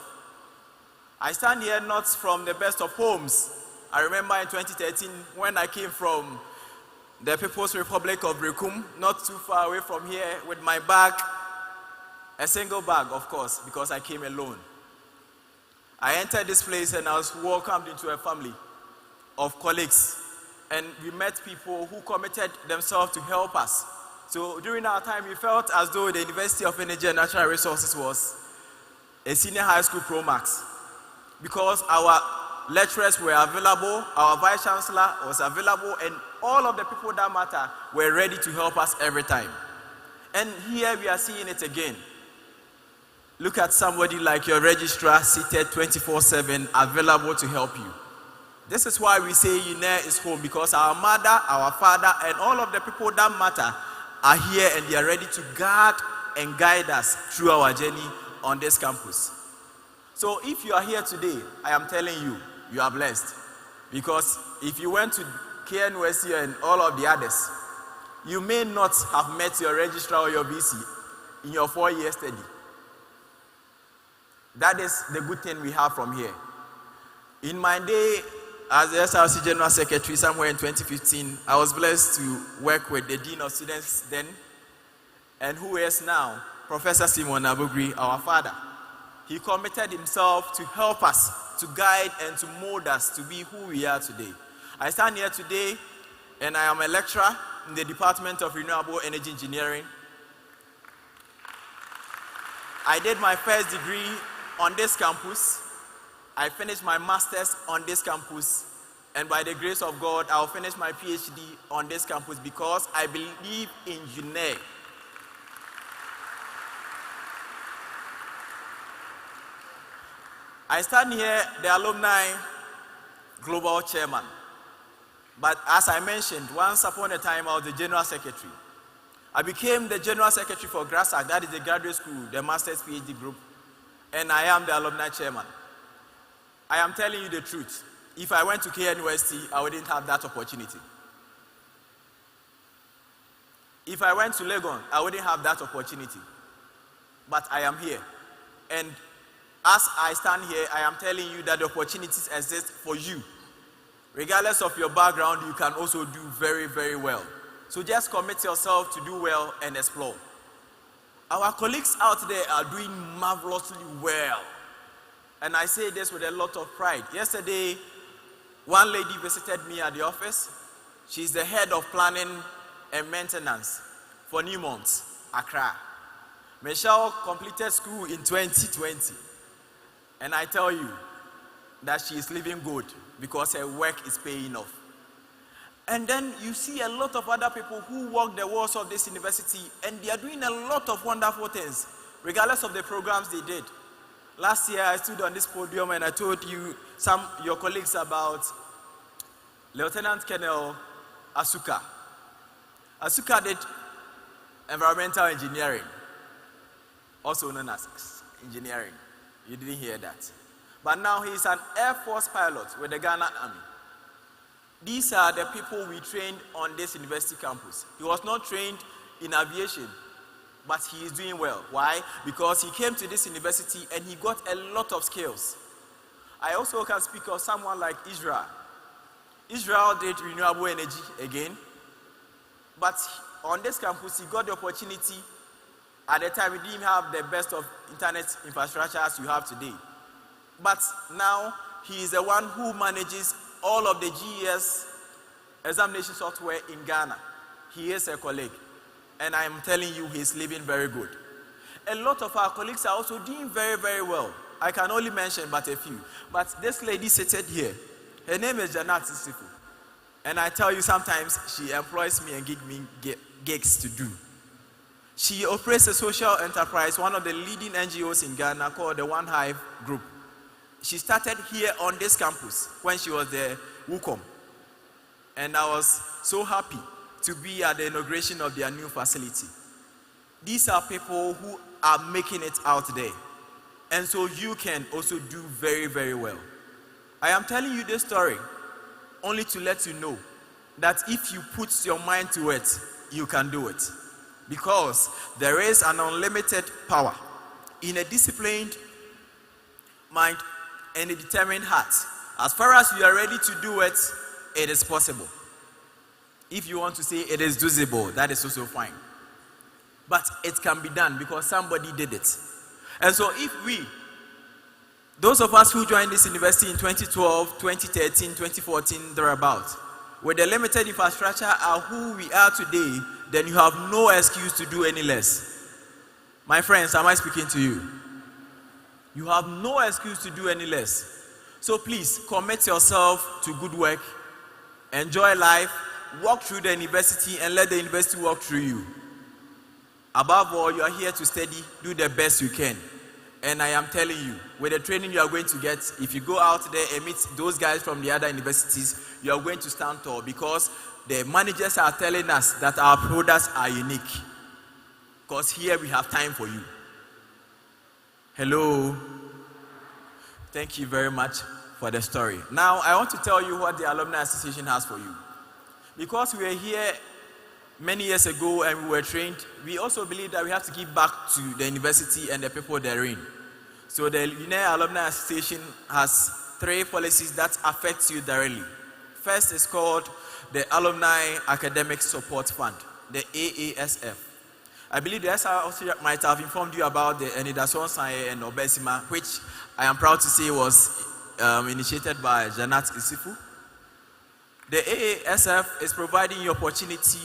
I stand here not from the best of homes. I remember in 2013 when I came from the People's Republic of Rekum, not too far away from here, with my bag, a single bag, of course, because I came alone. I entered this place and I was welcomed into a family of colleagues, and we met people who committed themselves to help us. So during our time, we felt as though the University of Energy and Natural Resources was a senior high school Pro Max, because our lecturers were available, our vice chancellor was available, and all of the people that matter were ready to help us every time. And here we are seeing it again. Look at somebody like your registrar seated 24/7, available to help you. This is why we say Uenr is home, because our mother, our father, and all of the people that matter are here, and they are ready to guard and guide us through our journey on this campus. So if you are here today, I am telling you, you are blessed. Because if you went to KNUST and all of the others, you may not have met your registrar or your VC in your 4-year study. That is the good thing we have from here. In my day as the SRC General Secretary, somewhere in 2015, I was blessed to work with the Dean of Students then, and who is now Professor Simon Abugri, our father. He committed himself to help us, to guide and to mold us to be who we are today. I stand here today and I am a lecturer in the Department of Renewable Energy Engineering. I did my first degree on this campus. I finished my master's on this campus, and by the grace of God, I'll finish my PhD on this campus because I believe in Uenr. I stand here, the alumni global chairman. But as I mentioned, once upon a time, I was the general secretary. I became the general secretary for GRASAC, that is the graduate school, the master's PhD group, and I am the alumni chairman. I am telling you the truth. If I went to KNUST, I wouldn't have that opportunity. If I went to Legon, I wouldn't have that opportunity. But I am here. And as I stand here, I am telling you that the opportunities exist for you. Regardless of your background, you can also do very, very well. So just commit yourself to do well and explore. Our colleagues out there are doing marvelously well. And I say this with a lot of pride. Yesterday, one lady visited me at the office. She's the head of planning and maintenance for Newmont, Accra. Michelle completed school in 2020. And I tell you that she is living good because her work is paying off. And then you see a lot of other people who walk the walls of this university, and they are doing a lot of wonderful things, regardless of the programs they did. Last year, I stood on this podium and I told you, your colleagues, about Lieutenant Colonel Asuka. Asuka did environmental engineering, also known as engineering. You didn't hear that. But now he's an Air Force pilot with the Ghana Army. These are the people we trained on this university campus. He was not trained in aviation, but he is doing well. Why? Because he came to this university and he got a lot of skills. I also can speak of someone like Israel. Israel did renewable energy again, but on this campus he got the opportunity. At the time, we didn't have the best of internet infrastructure as you have today. But now, he is the one who manages all of the GES examination software in Ghana. He is a colleague. And I am telling you, he's living very good. A lot of our colleagues are also doing very, very well. I can only mention but a few. But this lady seated here, her name is Janat Sisifu. And I tell you, sometimes she employs me and gives me gigs to do. She operates a social enterprise, one of the leading NGOs in Ghana, called the One Hive Group. She started here on this campus when she was the WUCOM. And I was so happy to be at the inauguration of their new facility. These are people who are making it out there. And so you can also do very, very well. I am telling you this story only to let you know that if you put your mind to it, you can do it. Because there is an unlimited power in a disciplined mind and a determined heart. As far as you are ready to do it, it is possible. If you want to say it is doable, that is also fine. But it can be done because somebody did it. And so those of us who joined this university in 2012, 2013, 2014, thereabouts, with the limited infrastructure are who we are today, then you have no excuse to do any less. My friends, am I speaking to you? You have no excuse to do any less. So please, commit yourself to good work, enjoy life, walk through the university and let the university walk through you. Above all, you are here to study, do the best you can. And I am telling you, with the training you are going to get, if you go out there and meet those guys from the other universities, you are going to stand tall because the managers are telling us that our products are unique. Because here we have time for you. Hello. Thank you very much for the story. Now, I want to tell you what the Alumni Association has for you. Because we were here many years ago and we were trained, we also believe that we have to give back to the university and the people therein. So the Uenr Alumni Association has 3 policies that affect you directly. First is called the Alumni Academic Support Fund, the AASF. I believe the SR might have informed you about the Enidason Saye and Obesima, which I am proud to say was initiated by Janat Isifu. The AASF is providing you opportunity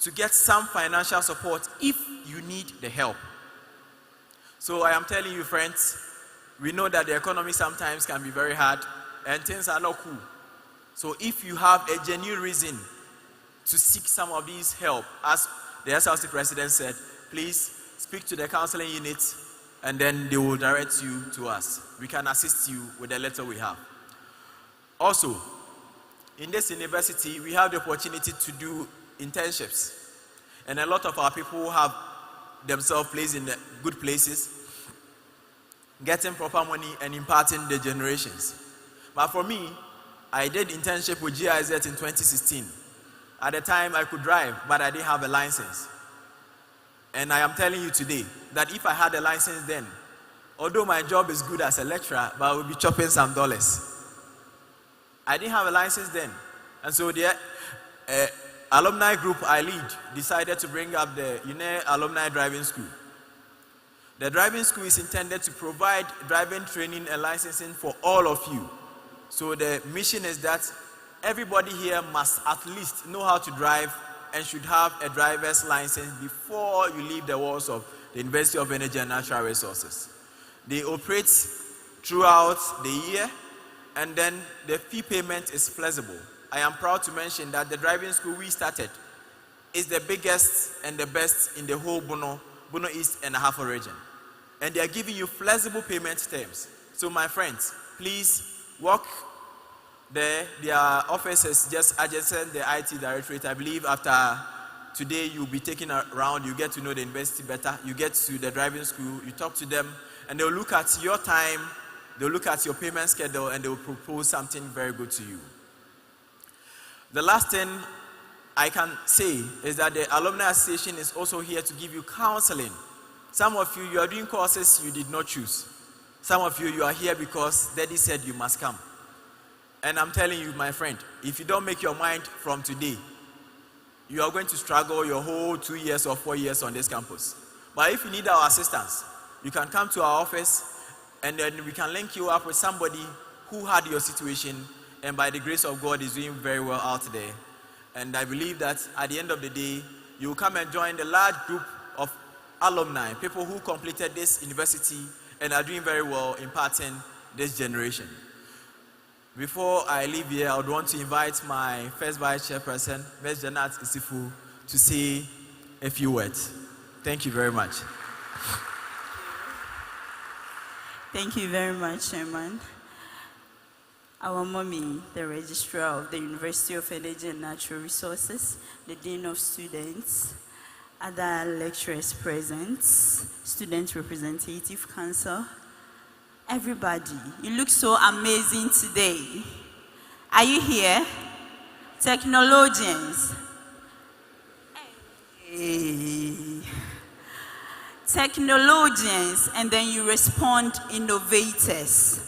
to get some financial support if you need the help. So I am telling you, friends, we know that the economy sometimes can be very hard and things are not cool. So if you have a genuine reason to seek some of these help, as the SLC president said, please speak to the counseling unit and then they will direct you to us. We can assist you with the letter we have. Also, in this university, we have the opportunity to do internships. And a lot of our people have themselves placed in good places, getting proper money and imparting the generations. But for me, I did internship with GIZ in 2016. At the time, I could drive, but I didn't have a license. And I am telling you today that if I had a license then, although my job is good as a lecturer, but I would be chopping some dollars. I didn't have a license then. And so the alumni group I lead decided to bring up the Uenr Alumni Driving School. The driving school is intended to provide driving training and licensing for all of you. So the mission is that everybody here must at least know how to drive and should have a driver's license before you leave the walls of the University of Energy and Natural Resources. They operate throughout the year, and then the fee payment is flexible. I am proud to mention that the driving school we started is the biggest and the best in the whole Bono East and Ahafo region. And they are giving you flexible payment terms. So my friends, please walk there. Their office is just adjacent the IT directorate. I believe after today you'll be taken around, you get to know the university better, you get to the driving school, you talk to them, and they'll look at your time, they'll look at your payment schedule, and they'll propose something very good to you. The last thing I can say is that the Alumni Association is also here to give you counseling. Some of you are doing courses you did not choose. Some of you are here because Daddy said you must come. And I'm telling you, my friend, if you don't make your mind from today, you are going to struggle your whole 2 years or 4 years on this campus. But if you need our assistance, you can come to our office and then we can link you up with somebody who had your situation and by the grace of God is doing very well out there. And I believe that at the end of the day, you will come and join the large group of alumni, people who completed this university and are doing very well imparting this generation. Before I leave here, I would want to invite my first vice chairperson, Ms. Janat Isifu, to say a few words. Thank you very much. Thank you very much, Chairman. Our mommy, the registrar of the University of Energy and Natural Resources, the dean of students, other lecturers present, student representative council, everybody, you look so amazing today. Are you here? Technologians. Hey. Technologians, and then you respond innovators.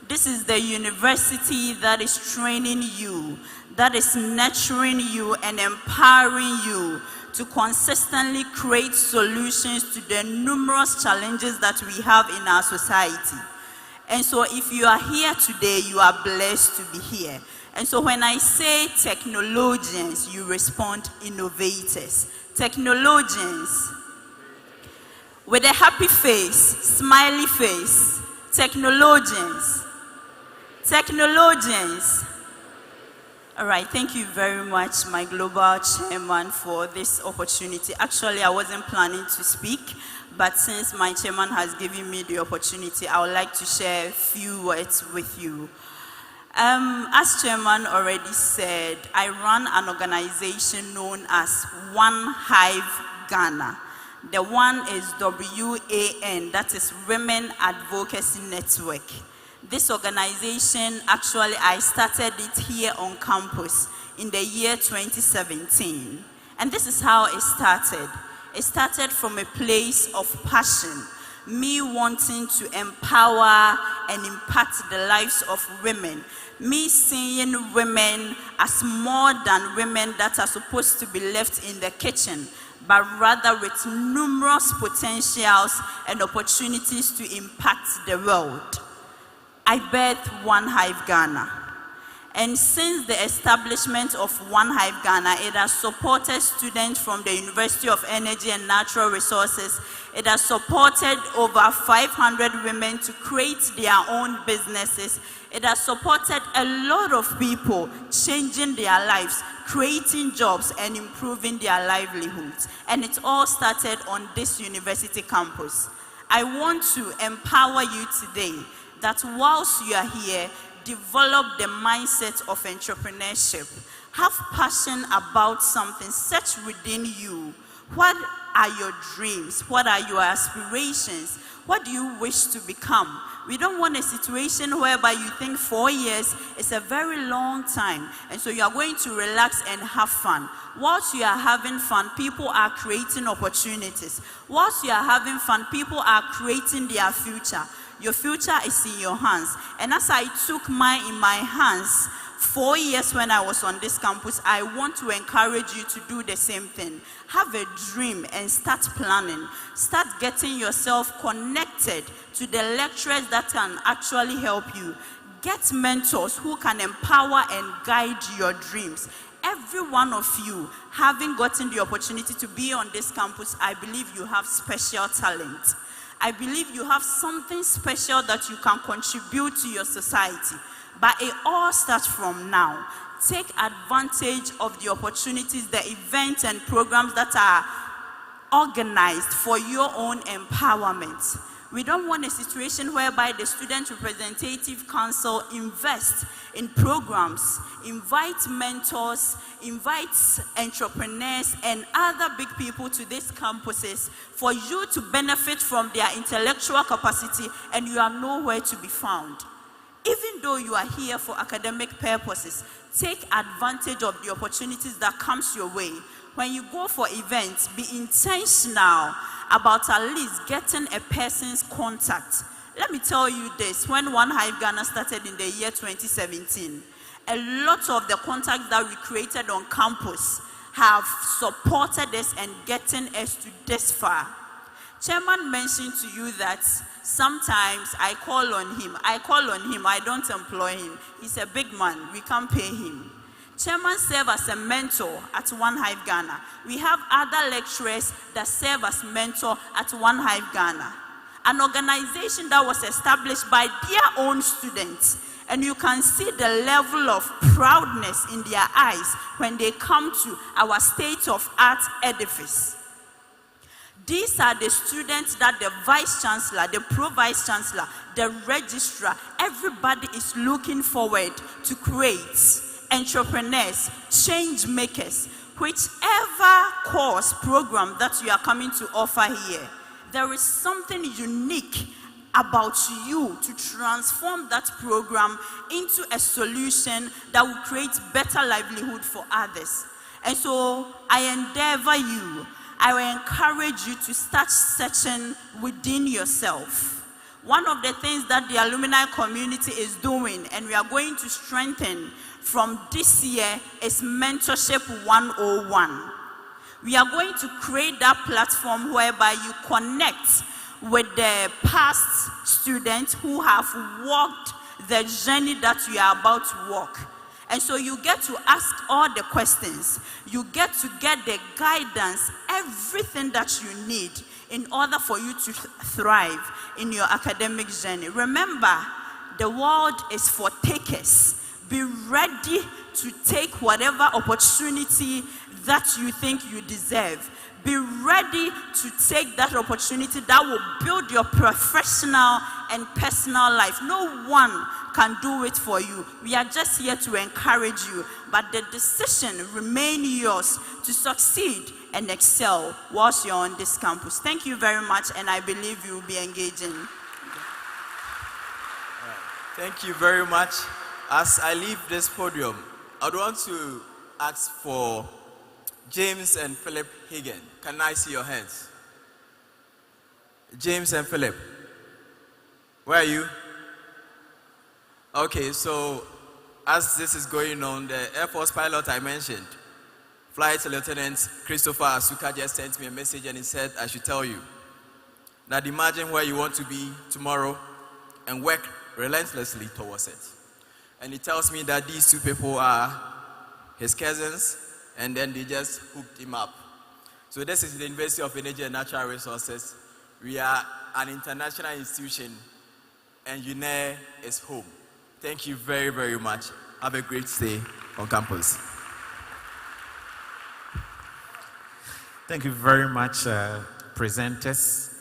This is the university that is training you, that is nurturing you and empowering you to consistently create solutions to the numerous challenges that we have in our society. And so if you are here today, you are blessed to be here. And so when I say technologians, you respond innovators. Technologians, with a happy face, smiley face. Technologians. Technologians. All right, thank you very much, my global chairman, for this opportunity. Actually, I wasn't planning to speak, but since my chairman has given me the opportunity, I would like to share a few words with you. As chairman already said, I run an organization known as One Hive Ghana. The one is WAN, that is Women Advocacy Network. This organization, actually, I started it here on campus in the year 2017. And this is how it started. It started from a place of passion, me wanting to empower and impact the lives of women, me seeing women as more than women that are supposed to be left in the kitchen, but rather with numerous potentials and opportunities to impact the world. I birthed One Hive Ghana. And since the establishment of One Hive Ghana, it has supported students from the University of Energy and Natural Resources. It has supported over 500 women to create their own businesses. It has supported a lot of people changing their lives, creating jobs, and improving their livelihoods. And it all started on this university campus. I want to empower you today that whilst you are here, develop the mindset of entrepreneurship. Have passion about something, search within you. What are your dreams? What are your aspirations? What do you wish to become? We don't want a situation whereby you think 4 years is a very long time, and so you are going to relax and have fun. Whilst you are having fun, people are creating opportunities. Whilst you are having fun, people are creating their future. Your future is in your hands. And as I took mine in my hands 4 years when I was on this campus, I want to encourage you to do the same thing. Have a dream and start planning. Start getting yourself connected to the lecturers that can actually help you. Get mentors who can empower and guide your dreams. Every one of you, having gotten the opportunity to be on this campus, I believe you have special talent. I believe you have something special that you can contribute to your society. But it all starts from now. Take advantage of the opportunities, the events and programs that are organized for your own empowerment. We don't want a situation whereby the Student Representative Council invests in programs, invites mentors, invites entrepreneurs and other big people to these campuses for you to benefit from their intellectual capacity, and you are nowhere to be found. Even though you are here for academic purposes, take advantage of the opportunities that comes your way. When you go for events, be intentional about at least getting a person's contact. Let me tell you this, when One Hive Ghana started in the year 2017, a lot of the contacts that we created on campus have supported us and getting us to this far. Chairman mentioned to you that sometimes I call on him, I don't employ him. He's a big man, we can't pay him. Chairman serves as a mentor at One Hive Ghana. We have other lecturers that serve as mentor at One Hive Ghana, an organization that was established by their own students. And you can see the level of proudness in their eyes when they come to our state-of-art edifice. These are the students that the Vice Chancellor, the Pro-Vice Chancellor, the Registrar, everybody is looking forward to create entrepreneurs, change makers, whichever course program that you are coming to offer here. There is something unique about you to transform that program into a solution that will create better livelihood for others. And so I endeavor you, I will encourage you to start searching within yourself. One of the things that the alumni community is doing, and we are going to strengthen from this year, is Mentorship 101. We are going to create that platform whereby you connect with the past students who have walked the journey that you are about to walk. And so you get to ask all the questions. You get to get the guidance, everything that you need in order for you to thrive in your academic journey. Remember, the world is for takers. Be ready to take whatever opportunity that you think you deserve. Be ready to take that opportunity that will build your professional and personal life. No one can do it for you. We are just here to encourage you, but the decision remains yours to succeed and excel whilst you're on this campus. Thank you very much, and I believe you will be engaging. Thank you very much. As I leave this podium, I'd want to ask for James and Philip Hagen. Can I see your hands? James and Philip. Where are you? Okay, so as this is going on, the Air Force pilot I mentioned, Flight Lieutenant Christopher Asuka, just sent me a message and he said I should tell you that imagine where you want to be tomorrow and work relentlessly towards it. And he tells me that these two people are his cousins, and then they just hooked him up. So this is the University of Energy and Natural Resources. We are an international institution, and Uenr is home. Thank you very, very much. Have a great stay on campus. Thank you very much, presenters.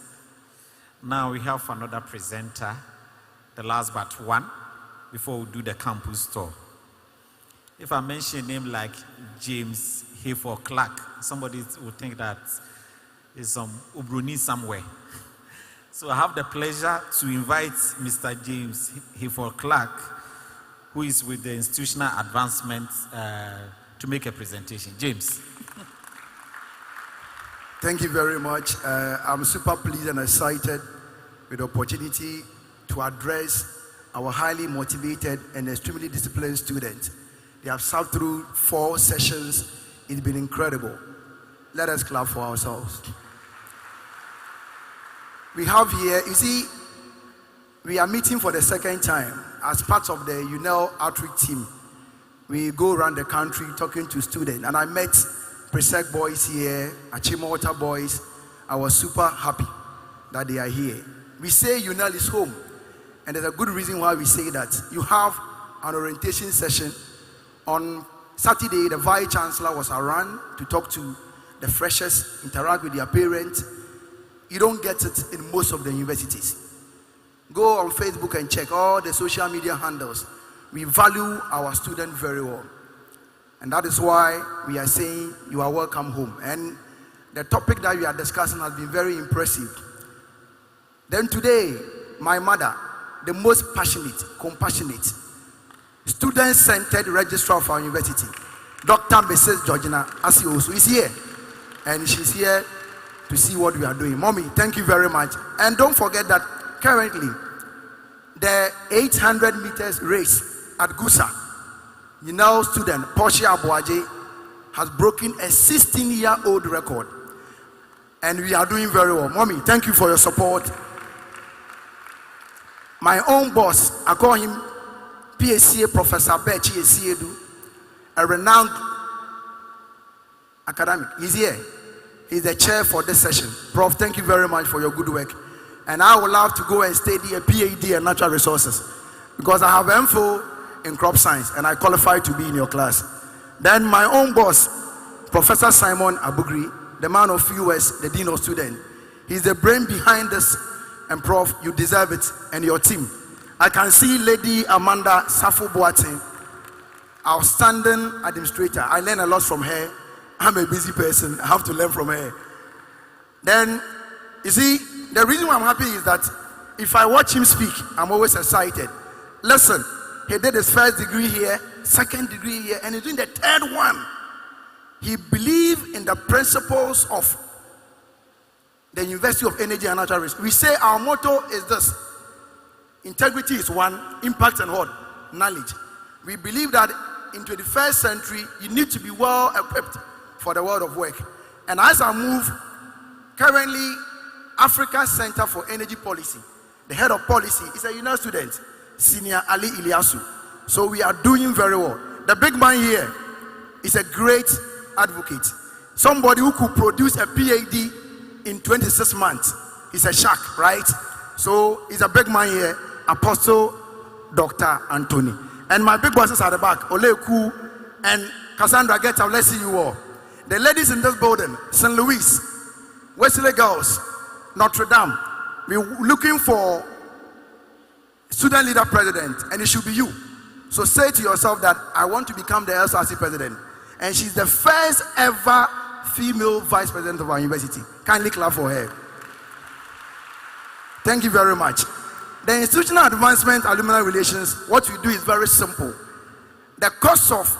Now we have another presenter, the last but one, before we do the campus tour. If I mention a name like James Hayford Clark, somebody will think that is some Ubruni somewhere. So I have the pleasure to invite Mr. James Hayford Clark, who is with the Institutional Advancement, to make a presentation. James. Thank you very much. I'm super pleased and excited with the opportunity to address our highly motivated and extremely disciplined students. They have sat through 4 sessions. It's been incredible. Let us clap for ourselves. We have here, you see, we are meeting for the second time as part of the Uenr outreach team. We go around the country talking to students, and I met Presec boys here, Achimota boys. I was super happy that they are here. We say Uenr is home, and there's a good reason why we say that. You have an orientation session. On Saturday, the Vice Chancellor was around to talk to the freshers, interact with their parents. You don't get it in most of the universities. Go on Facebook and check all the social media handles. We value our students very well. And that is why we are saying you are welcome home. And the topic that we are discussing has been very impressive. Then today, my mother, the most passionate, compassionate, student-centered registrar of our university, Dr. Mrs. Georgina Asiosu, is here. And she's here to see what we are doing. Mommy, thank you very much. And don't forget that currently, the 800 meters race at Gusa, student Portia Abuaje has broken a 16-year-old record. And we are doing very well. Mommy, thank you for your support. My own boss, I call him PSCA Professor Bechi Esiedu, a renowned academic. He's here. He's the chair for this session. Prof, thank you very much for your good work. And I would love to go and study a PhD in natural resources because I have MPhil in crop science and I qualify to be in your class. Then my own boss, Professor Simon Abugri, the man of US, the Dean of Students. He's the brain behind this. And Prof, you deserve it, and your team. I can see Lady Amanda Safo Boateng, outstanding administrator. I learn a lot from her. I'm a busy person. I have to learn from her. Then, you see, the reason why I'm happy is that if I watch him speak, I'm always excited. Listen, he did his first degree here, second degree here, and he's doing the third one. He believed in the principles of the University of Energy and Natural Resources. We say our motto is this: Integrity is one, impact and what? Knowledge. We believe that in 21st century, you need to be well equipped for the world of work. And as I move, currently, Africa Center for Energy Policy, the head of policy is a UNER student, Senior Ali Iliasu. So we are doing very well. The big man here is a great advocate. Somebody who could produce a PhD in 26 months. He's a shark, right? So he's a big man here, Apostle Dr. Anthony. And my big bosses at the back, Oleku and Cassandra Geta, let's see you all. The ladies in this building, St. Louis, Wesley Girls, Notre Dame, we're looking for student leader president, and it should be you. So say to yourself that I want to become the SRC president. And she's the first ever female vice president of our university. Kindly clap for her. Thank you very much. The institutional advancement alumni relations, what we do is very simple. The cost of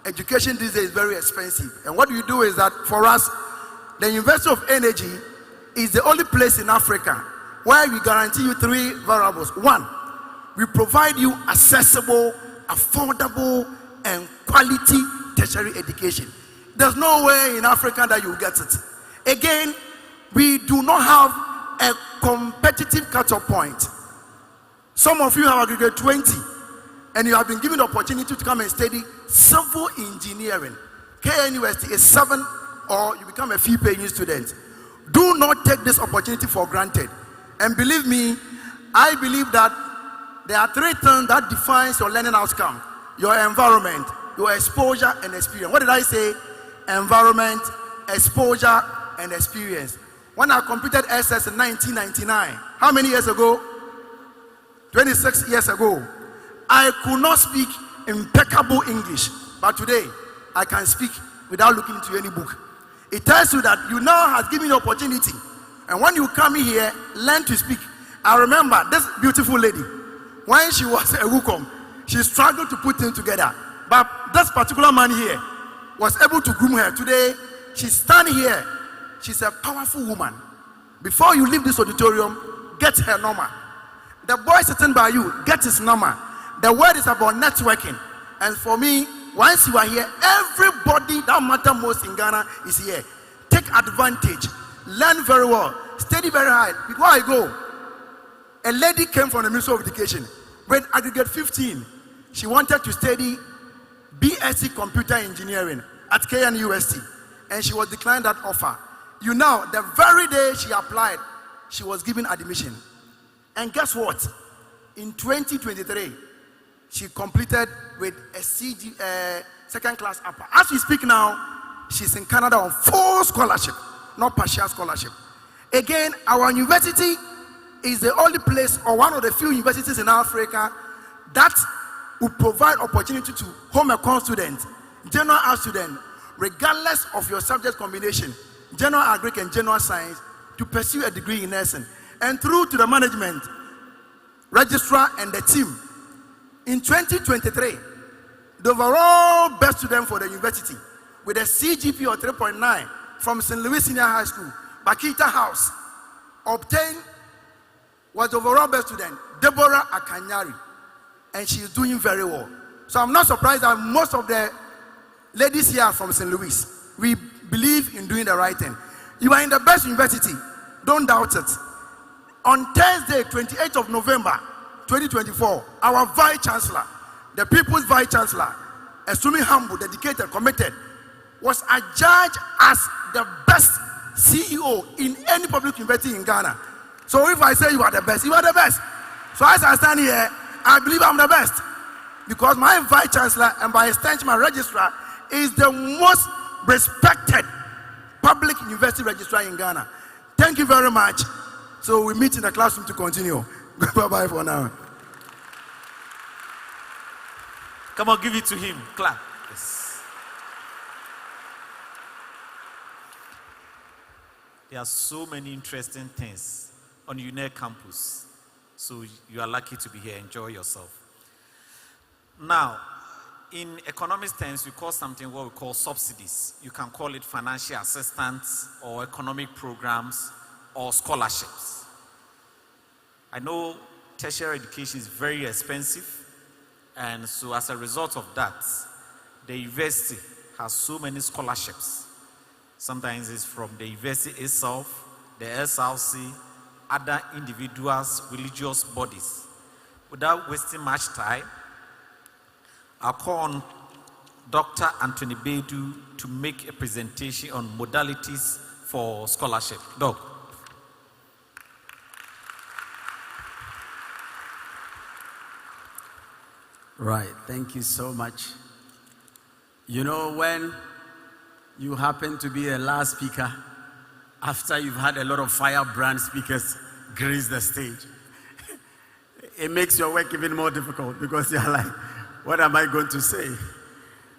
education these days is very expensive. And what we do is that for us, the University of Energy is the only place in Africa where we guarantee you three variables. One, we provide you accessible, affordable, and quality tertiary education. There's no way in Africa that you get it. Again, we do not have a competitive cut-off point. Some of you have aggregate 20, and you have been given the opportunity to come and study civil engineering. KNUST is 7, or you become a fee-paying student. Do not take this opportunity for granted. And believe me, I believe that there are 3 things that defines your learning outcome: your environment, your exposure, and experience. What did I say? Environment, exposure, and experience. When I completed SS in 1999, how many years ago? 26 years ago. I could not speak impeccable English, but today I can speak without looking into any book. It tells you that you now have given the opportunity, and when you come here, learn to speak. I remember this beautiful lady, when she was a Wukom, she struggled to put things together, but this particular man here was able to groom her. Today, she's standing here. She's a powerful woman. Before you leave this auditorium, get her number. The boy sitting by you, get his number. The word is about networking. And for me, once you are here, everybody that matters most in Ghana is here. Take advantage. Learn very well. Study very hard. Before I go, a lady came from the Ministry of Education with aggregate 15. She wanted to study BSc Computer Engineering at KNUST, and she was declined that offer. You know, the very day she applied, she was given admission. And guess what? In 2023, she completed with a second class upper. As we speak now, she's in Canada on full scholarship, not partial scholarship. Again, our university is the only place, or one of the few universities in Africa, that will provide opportunity to home econ students, general art students, regardless of your subject combination, general agric and general science, to pursue a degree in nursing. And through to the management, registrar, and the team. In 2023, the overall best student for the university with a CGP of 3.9 from St. Louis Senior High School, Bakita House, obtained was the overall best student, Deborah Akanyari. And she is doing very well. So I'm not surprised that most of the ladies here are from St. Louis. We believe in doing the right thing. You are in the best university. Don't doubt it. On Thursday, 28th of November, 2024, our Vice Chancellor, the People's Vice Chancellor, extremely humble, dedicated, committed, was adjudged as the best CEO in any public university in Ghana. So if I say you are the best, you are the best. So as I stand here, I believe I'm the best. Because my Vice Chancellor, and by extension my registrar, is the most respected public university registrar in Ghana. Thank you very much. So we meet in the classroom to continue. Bye-bye for now. Come on, give it to him. Clap. Yes. There are so many interesting things on Uenr campus. So you are lucky to be here. Enjoy yourself. Now, in economics terms, we call something what we call subsidies. You can call it financial assistance or economic programs or scholarships. I know tertiary education is very expensive, and so as a result of that, the university has so many scholarships. Sometimes it's from the university itself, the SRC, other individuals, religious bodies. Without wasting much time, I'll call on Dr. Anthony Bedu to make a presentation on modalities for scholarship. Doc. Right, thank you so much. You know, when you happen to be a last speaker, after you've had a lot of firebrand speakers grace the stage, it makes your work even more difficult because you're like, what am I going to say?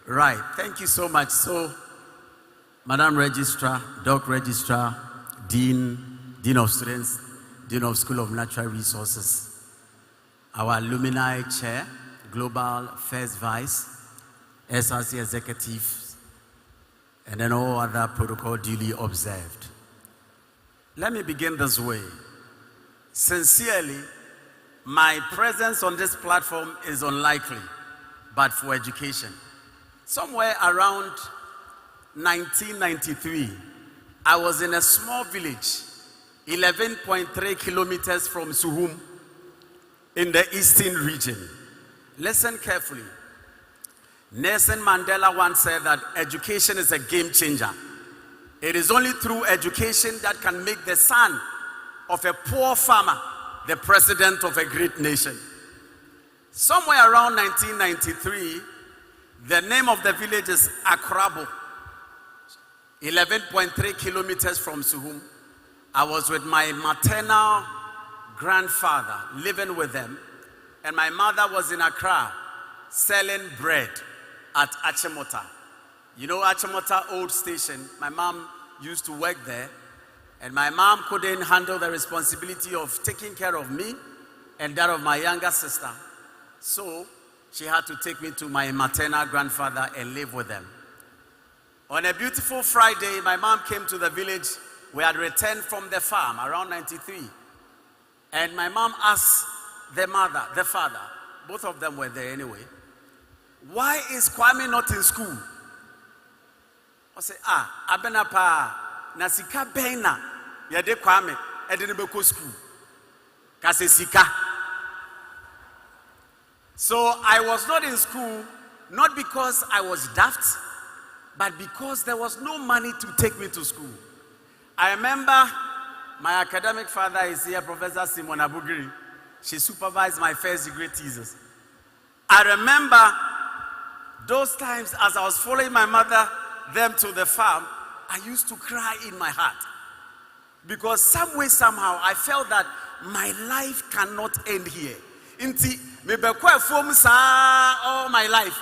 Right, thank you so much. So, Madam Registrar, Doc Registrar, Dean of Students, Dean of School of Natural Resources, our alumni chair, Global First Vice, SRC executives, and then all other protocol duly observed. Let me begin this way. Sincerely, my presence on this platform is unlikely, but for education. Somewhere around 1993, I was in a small village, 11.3 kilometers from Suhum, in the eastern region. Listen carefully. Nelson Mandela once said that education is a game changer. It is only through education that can make the son of a poor farmer the president of a great nation. Somewhere around 1993, the name of the village is Akrabo, 11.3 kilometers from Suhum. I was with my maternal grandfather, living with them, and my mother was in Accra selling bread at Achimota. You know Achimota old station? My mom used to work there, and my mom couldn't handle the responsibility of taking care of me and that of my younger sister. So she had to take me to my maternal grandfather and live with them. On a beautiful Friday, my mom came to the village. We had returned from the farm around 93. And my mom asked the father, both of them were there anyway, why is Kwame not in school? I said, abena pa, na sika bena, yade Kwame, edene beko school. Kase sika. So I was not in school, not because I was daft, but because there was no money to take me to school. I remember my academic father is here, Professor Simon Abugiri. She supervised my first degree thesis. I remember those times as I was following my mother, them to the farm, I used to cry in my heart. Because some way, somehow, I felt that my life cannot end here. Inti, all my life.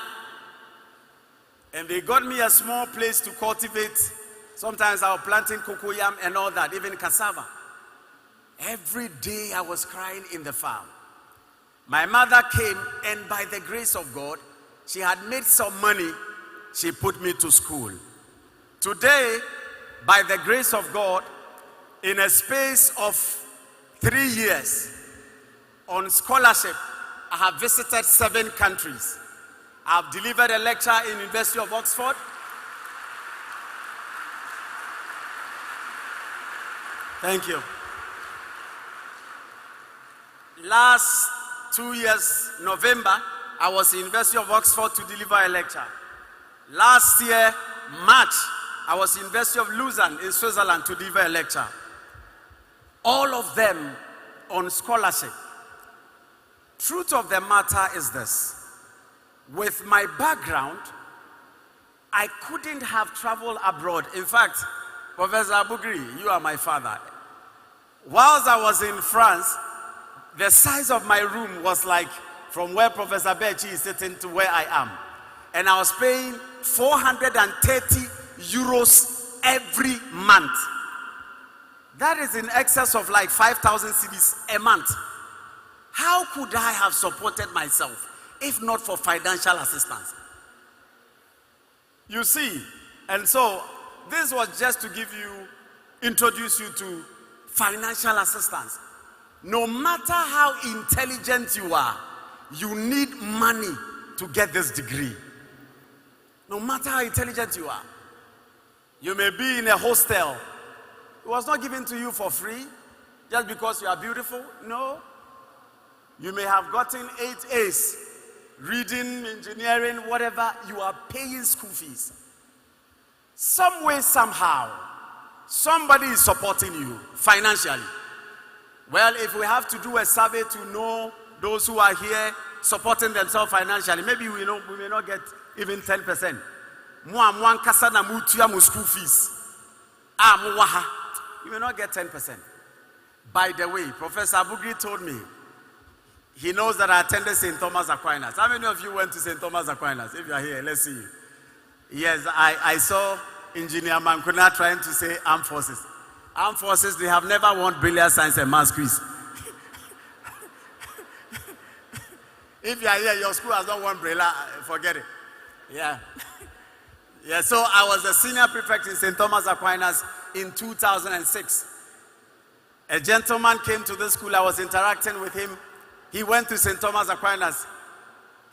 And they got me a small place to cultivate. Sometimes I was planting cocoyam and all that, even cassava. Every day I was crying in the farm. My mother came, and by the grace of God, she had made some money. She put me to school. Today, by the grace of God, in a space of 3 years, on scholarship, I have visited 7 countries. I have delivered a lecture in University of Oxford. Thank you. Last 2 years, November, I was in University of Oxford to deliver a lecture. Last year, March, I was in University of Lausanne in Switzerland to deliver a lecture. All of them on scholarship. Truth of the matter is this. With my background, I couldn't have traveled abroad. In fact, Professor Abugri, you are my father. Whilst I was in France, the size of my room was like from where Professor Bechi is sitting to where I am. And I was paying 430 euros every month. That is in excess of like 5,000 cedis a month. How could I have supported myself if not for financial assistance? You see, and so this was just to introduce you to financial assistance. No matter how intelligent you are, you need money to get this degree. No matter how intelligent you are. You may be in a hostel. It was not given to you for free just because you are beautiful. No. You may have gotten 8 A's, reading, engineering, whatever. You are paying school fees. Some way, somehow, somebody is supporting you financially. Well, if we have to do a survey to know those who are here supporting themselves financially, maybe we may not get even 10%. School fees. You may not get 10%. By the way, Professor Abugri told me he knows that I attended St. Thomas Aquinas. How many of you went to St. Thomas Aquinas? If you are here, let's see you. Yes, I saw Engineer Mankuna trying to say armed forces. Armed forces, they have never won brilliant science and maths quiz. If you are here, your school has not won brilliant, forget it. Yeah. Yeah, so I was a senior prefect in St. Thomas Aquinas in 2006. A gentleman came to the school. I was interacting with him. He went to St. Thomas Aquinas.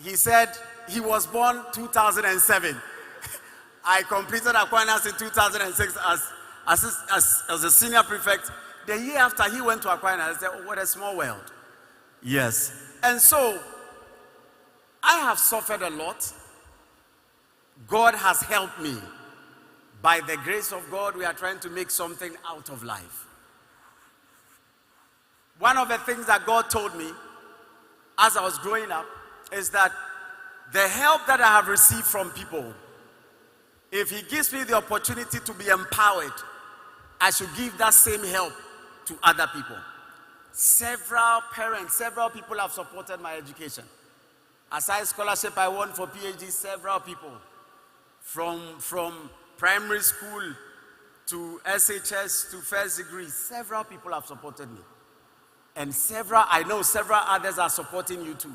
He said he was born 2007. I completed Aquinas in 2006 as a senior prefect. The year after he went to Aquinas, I said, oh, what a small world. Yes. And so, I have suffered a lot. God has helped me. By the grace of God, we are trying to make something out of life. One of the things that God told me as I was growing up is that the help that I have received from people, if He gives me the opportunity to be empowered, I should give that same help to other people. Several parents, several people have supported my education. Aside scholarship I won for PhD, several people. From primary school to SHS to first degree, several people have supported me. And I know several others are supporting you too.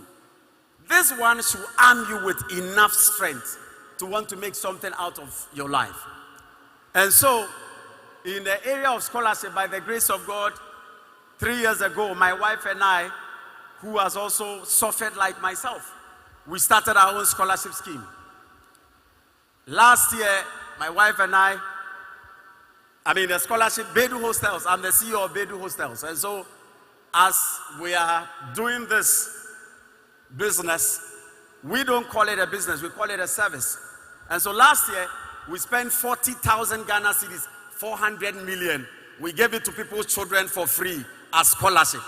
This one should arm you with enough strength to want to make something out of your life. And so, in the area of scholarship, by the grace of God, 3 years ago, my wife and I, who has also suffered like myself, we started our own scholarship scheme. Last year, my wife and I, the scholarship, Bedu Hostels, I'm the CEO of Bedu Hostels. And so, as we are doing this business, we don't call it a business, we call it a service. And so last year, we spent 40,000 Ghana cedis, 400 million. We gave it to people's children for free as scholarship.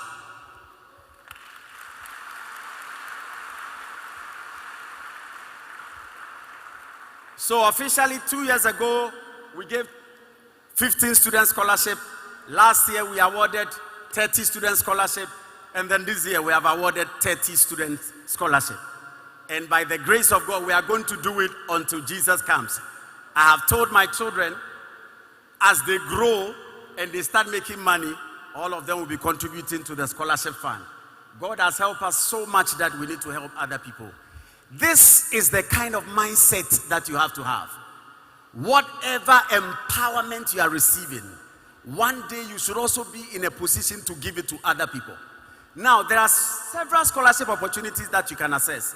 So officially 2 years ago, we gave 15 student scholarship. Last year, we awarded 30 student scholarship. And then this year, we have awarded 30 student scholarship. And by the grace of God, we are going to do it until Jesus comes. I have told my children, as they grow and they start making money, all of them will be contributing to the scholarship fund. God has helped us so much that we need to help other people. This is the kind of mindset that you have to have. Whatever empowerment you are receiving, one day you should also be in a position to give it to other people. Now, there are several scholarship opportunities that you can access.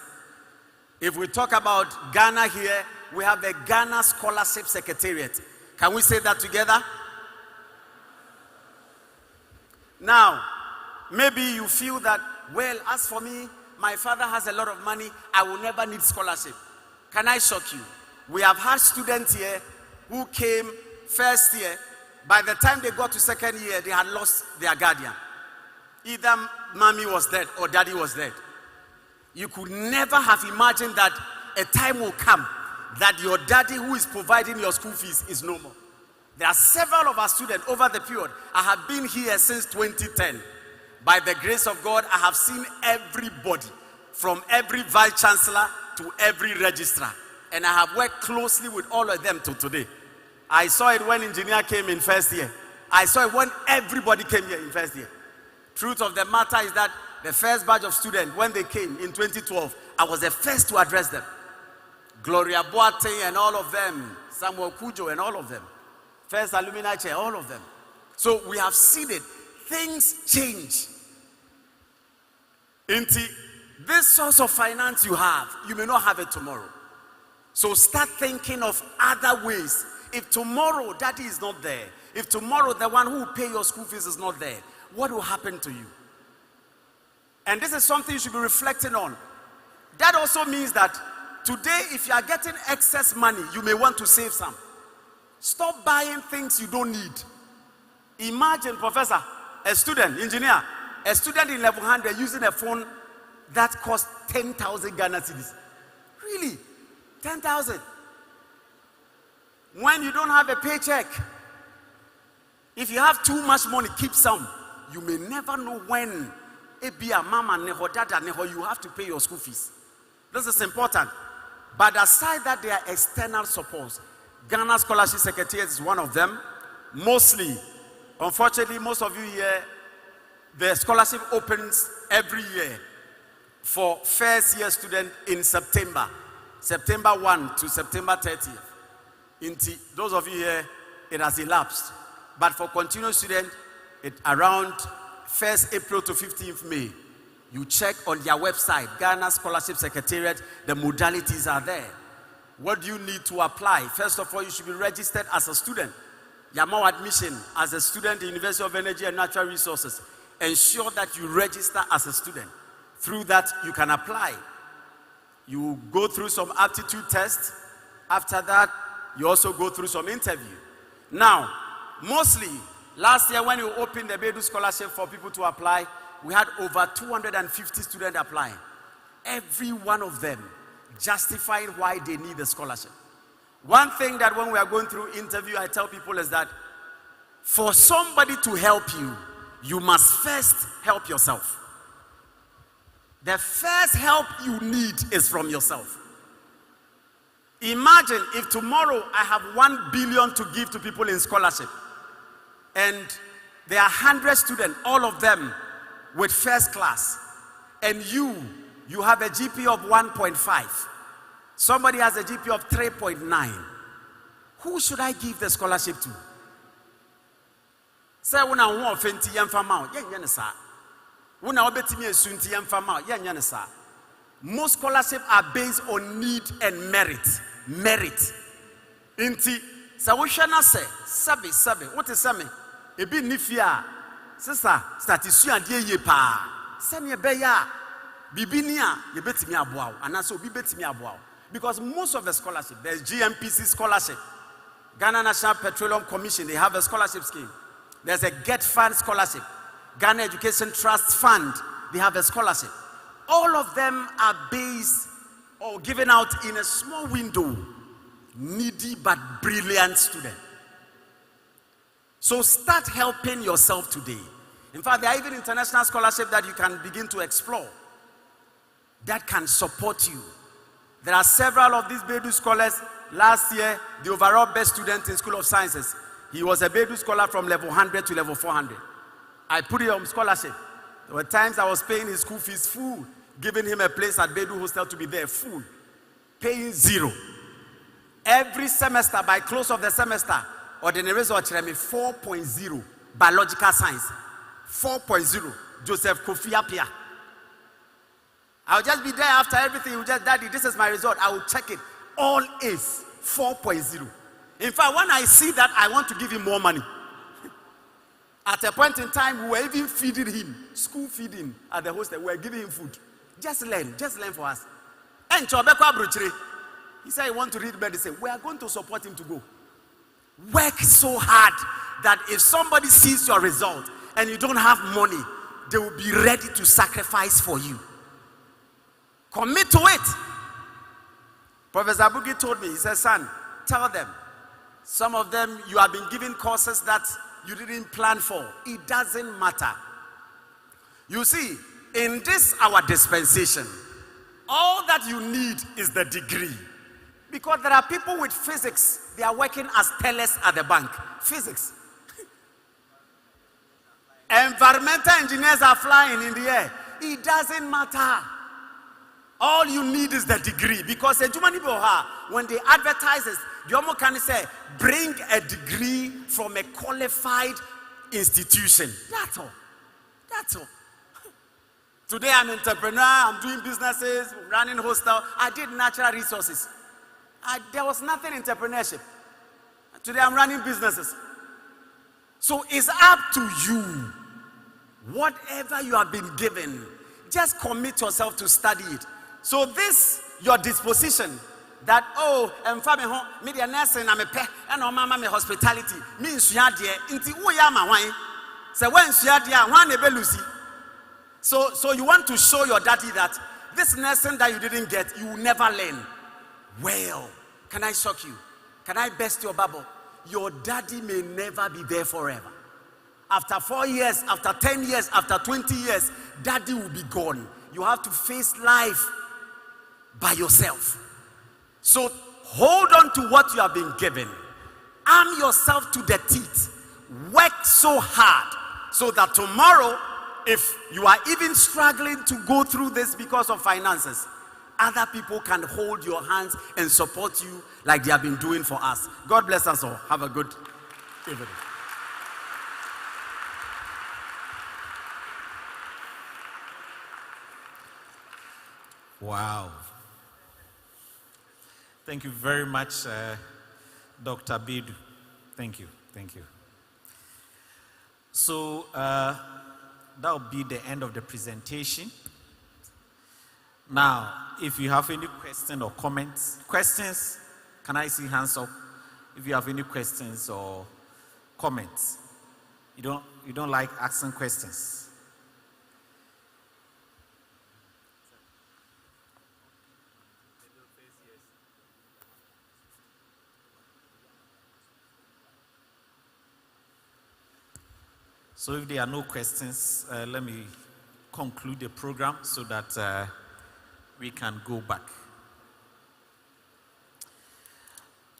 If we talk about Ghana here, we have the Ghana Scholarship Secretariat. Can we say that together? Now, maybe you feel that, well, as for me, my father has a lot of money, I will never need scholarship. Can I shock you? We have had students here who came first year. By the time they got to second year, they had lost their guardian. Either mommy was dead or daddy was dead. You could never have imagined that a time will come that your daddy who is providing your school fees is no more. There are several of our students over the period. I have been here since 2010. By the grace of God, I have seen everybody, from every vice chancellor to every registrar. And I have worked closely with all of them till today. I saw it when engineer came in first year. I saw it when everybody came here in first year. Truth of the matter is that the first batch of students, when they came in 2012, I was the first to address them. Gloria Boateng and all of them, Samuel Kujo and all of them. First alumni chair, all of them. So we have seen it. Things change. This source of finance you have, you may not have it tomorrow. So start thinking of other ways. If tomorrow daddy is not there, if tomorrow the one who will pay your school fees is not there, what will happen to you? And this is something you should be reflecting on. That also means that today, if you are getting excess money, you may want to save some. Stop buying things you don't need. Imagine, professor, a student, engineer, a student in level 100 using a phone that costs 10,000 Ghana cedis. Really? 10,000? When you don't have a paycheck, if you have too much money, keep some. You may never know when mama neho, dada neho, you have to pay your school fees. This is important. But aside that, there are external supports. Ghana Scholarship Secretariat is one of them. Mostly, unfortunately, most of you here, the scholarship opens every year for first year student in September 1 to September 30th. Those of you here, it has elapsed. But for continuing student, it around 1st April to 15th May. You check on their website, Ghana Scholarship Secretariat, the modalities are there. What do you need to apply? First of all, you should be registered as a student. Yamao admission as a student at the University of Energy and Natural Resources. Ensure that you register as a student. Through that, you can apply. You go through some aptitude tests. After that, you also go through some interview. Now, mostly, last year when you opened the Bedu Scholarship for people to apply, we had over 250 students applying. Every one of them justifying why they need the scholarship. One thing that when we are going through interview, I tell people is that for somebody to help you, you must first help yourself. The first help you need is from yourself. Imagine if tomorrow I have 1 billion to give to people in scholarship, and there are 100 students, all of them with first class, and you have a GP of 1.5. Somebody has a GP of 3.9. Who should I give the scholarship to? Say when I want fenti yamfama, most scholarships are based on need and merit. Inti sawushana se sabe what is same ebi nifia sister statistician die ye pa same beya bibinia ye betimi aboa anaso obi betimi aboa because most of the scholarship there's GMPC scholarship, Ghana National Petroleum Commission, they have a scholarship scheme. There's a Get Fund scholarship, Ghana Education Trust Fund, they have a scholarship. All of them are based or given out in a small window. Needy but brilliant student. So start helping yourself today. In fact, there are even international scholarships that you can begin to explore that can support you. There are several of these Bedu scholars. Last year, the overall best student in School of Sciences, he was a Bedu scholar from level 100 to level 400. I put him on scholarship. There were times I was paying his school fees full, giving him a place at Bedu Hostel to be there full, paying 0. Every semester, by close of the semester, ordinary result, 4.0, biological science, 4.0, Joseph Kofi Apia. I'll just be there after everything. You just, Daddy, this is my result. I will check it. All A's, 4.0. In fact, when I see that, I want to give him more money. At a point in time, we were even feeding him, school feeding at the hostel. We were giving him food. Just learn for us. And he said he wants to read medicine. We are going to support him to go. Work so hard that if somebody sees your result and you don't have money, they will be ready to sacrifice for you. Commit to it. Professor Abugi told me, he said, son, tell them. Some of them, you have been given courses that you didn't plan for. It doesn't matter. You see, in this our dispensation, all that you need is the degree. Because there are people with physics, they are working as tellers at the bank. Physics. Environmental engineers are flying in the air. It doesn't matter. All you need is the degree. Because when they advertise it, you can say, bring a degree from a qualified institution. That's all. Today I'm an entrepreneur, I'm doing businesses, running hostel. I did natural resources. There was nothing entrepreneurship. Today I'm running businesses. So it's up to you. Whatever you have been given, just commit yourself to study it. So this, your disposition, that, oh, and family home, media nursing, I'm a pet, and oh, mama, me hospitality, means you are dear, into Uyama wine. So when you are dear, one ebe Lucy. So you want to show your daddy that this lesson that you didn't get, you will never learn. Well, can I shock you? Can I burst your bubble? Your daddy may never be there forever. After 4 years, after 10 years, after 20 years, daddy will be gone. You have to face life by yourself. So hold on to what you have been given. Arm yourself to the teeth. Work so hard so that tomorrow, if you are even struggling to go through this because of finances, other people can hold your hands and support you like they have been doing for us. God bless us all. Have a good evening. Wow. Thank you very much, Dr. Bedu. Thank you. Thank you. So that will be the end of the presentation. Now, if you have any questions or comments, can I see hands up? If you have any questions or comments, you don't like asking questions. So if there are no questions, let me conclude the program so that we can go back.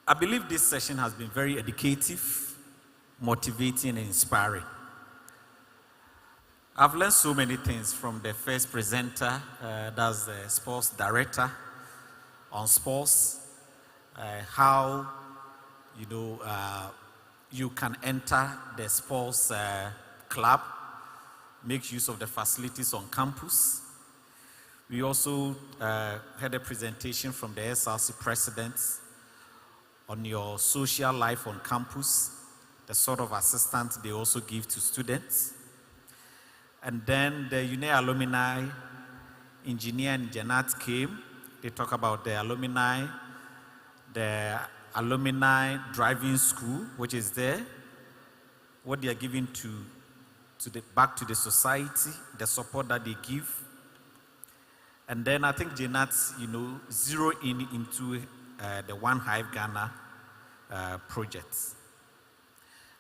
I believe this session has been very educative, motivating, and inspiring. I've learned so many things from the first presenter, that's the sports director on sports, how you can enter the sports club, make use of the facilities on campus. We also had a presentation from the SRC president on your social life on campus, the sort of assistance they also give to students. And then the Uenr alumni, engineer and Janat came. They talk about the alumni driving school, which is there, what they are giving back to the society, the support that they give. And then I think Janat, zero into the One Hive Ghana project.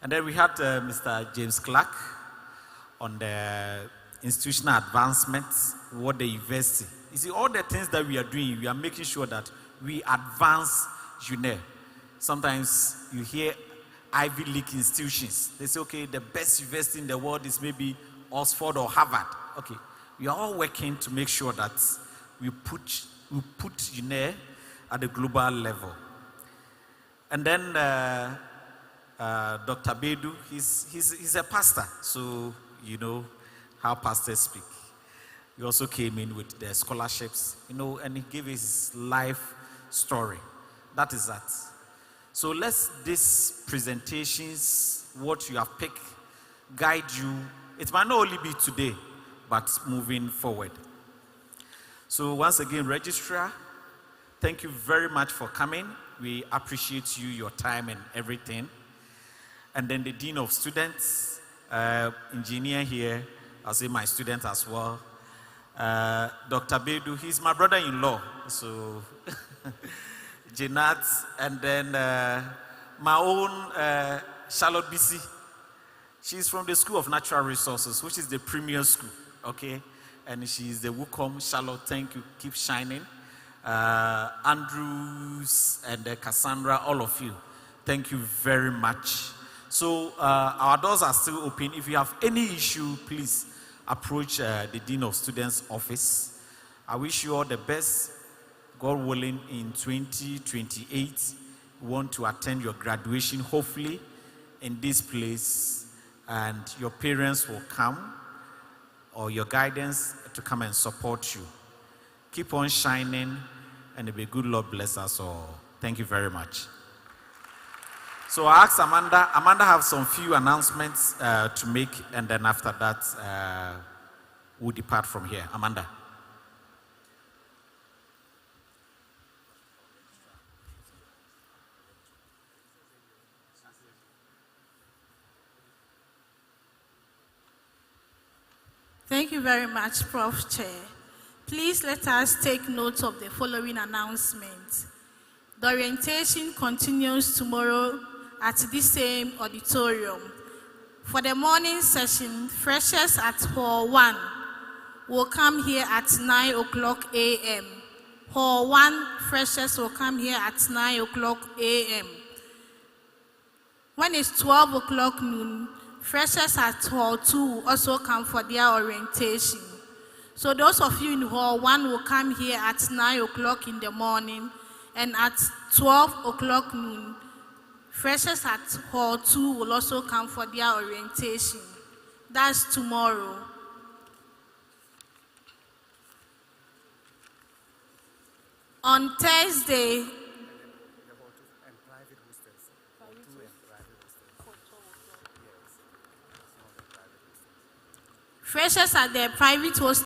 And then we had Mr. James Clark on the institutional advancement, what the university. You see, all the things that we are doing, we are making sure that we advance Uenr. Sometimes you hear Ivy League institutions. They say, okay, the best university in the world is maybe Oxford or Harvard. Okay, we are all working to make sure that we put Uenr at the global level. And then Dr. Bedu, he's a pastor, so you know how pastors speak. He also came in with the scholarships, and he gave his life story. That is that. So these presentations, what you have picked, guide you. It might not only be today, but moving forward. So once again, Registrar, thank you very much for coming. We appreciate you, your time and everything. And then the Dean of Students, engineer here, I'll say my student as well. Dr. Bedu, he's my brother-in-law. So Janat, and then my own Charlotte BC. She's from the School of Natural Resources, which is the premier school, okay? And she's the WUCOM. Charlotte, thank you. Keep shining. Andrews and Cassandra, all of you, thank you very much. So our doors are still open. If you have any issue, please approach the Dean of Students office. I wish you all the best. God willing, in 2028, we want to attend your graduation, hopefully, in this place, and your parents will come or your guidance to come and support you. Keep on shining, and may good Lord bless us all. Thank you very much. So I asked Amanda. Amanda have some few announcements to make, and then after that, we'll depart from here. Amanda. Thank you very much, Prof. Chair. Please let us take note of the following announcement. The orientation continues tomorrow at this same auditorium. For the morning session, freshers at Hall 1 will come here at 9 o'clock a.m. Hall 1 freshers will come here at 9 o'clock a.m. When it's 12 o'clock noon, freshers at Hall 2 will also come for their orientation. So those of you in Hall 1 will come here at 9 o'clock in the morning, and at 12 o'clock noon, freshers at Hall 2 will also come for their orientation. That's tomorrow. On Thursday, freshers at the private hostel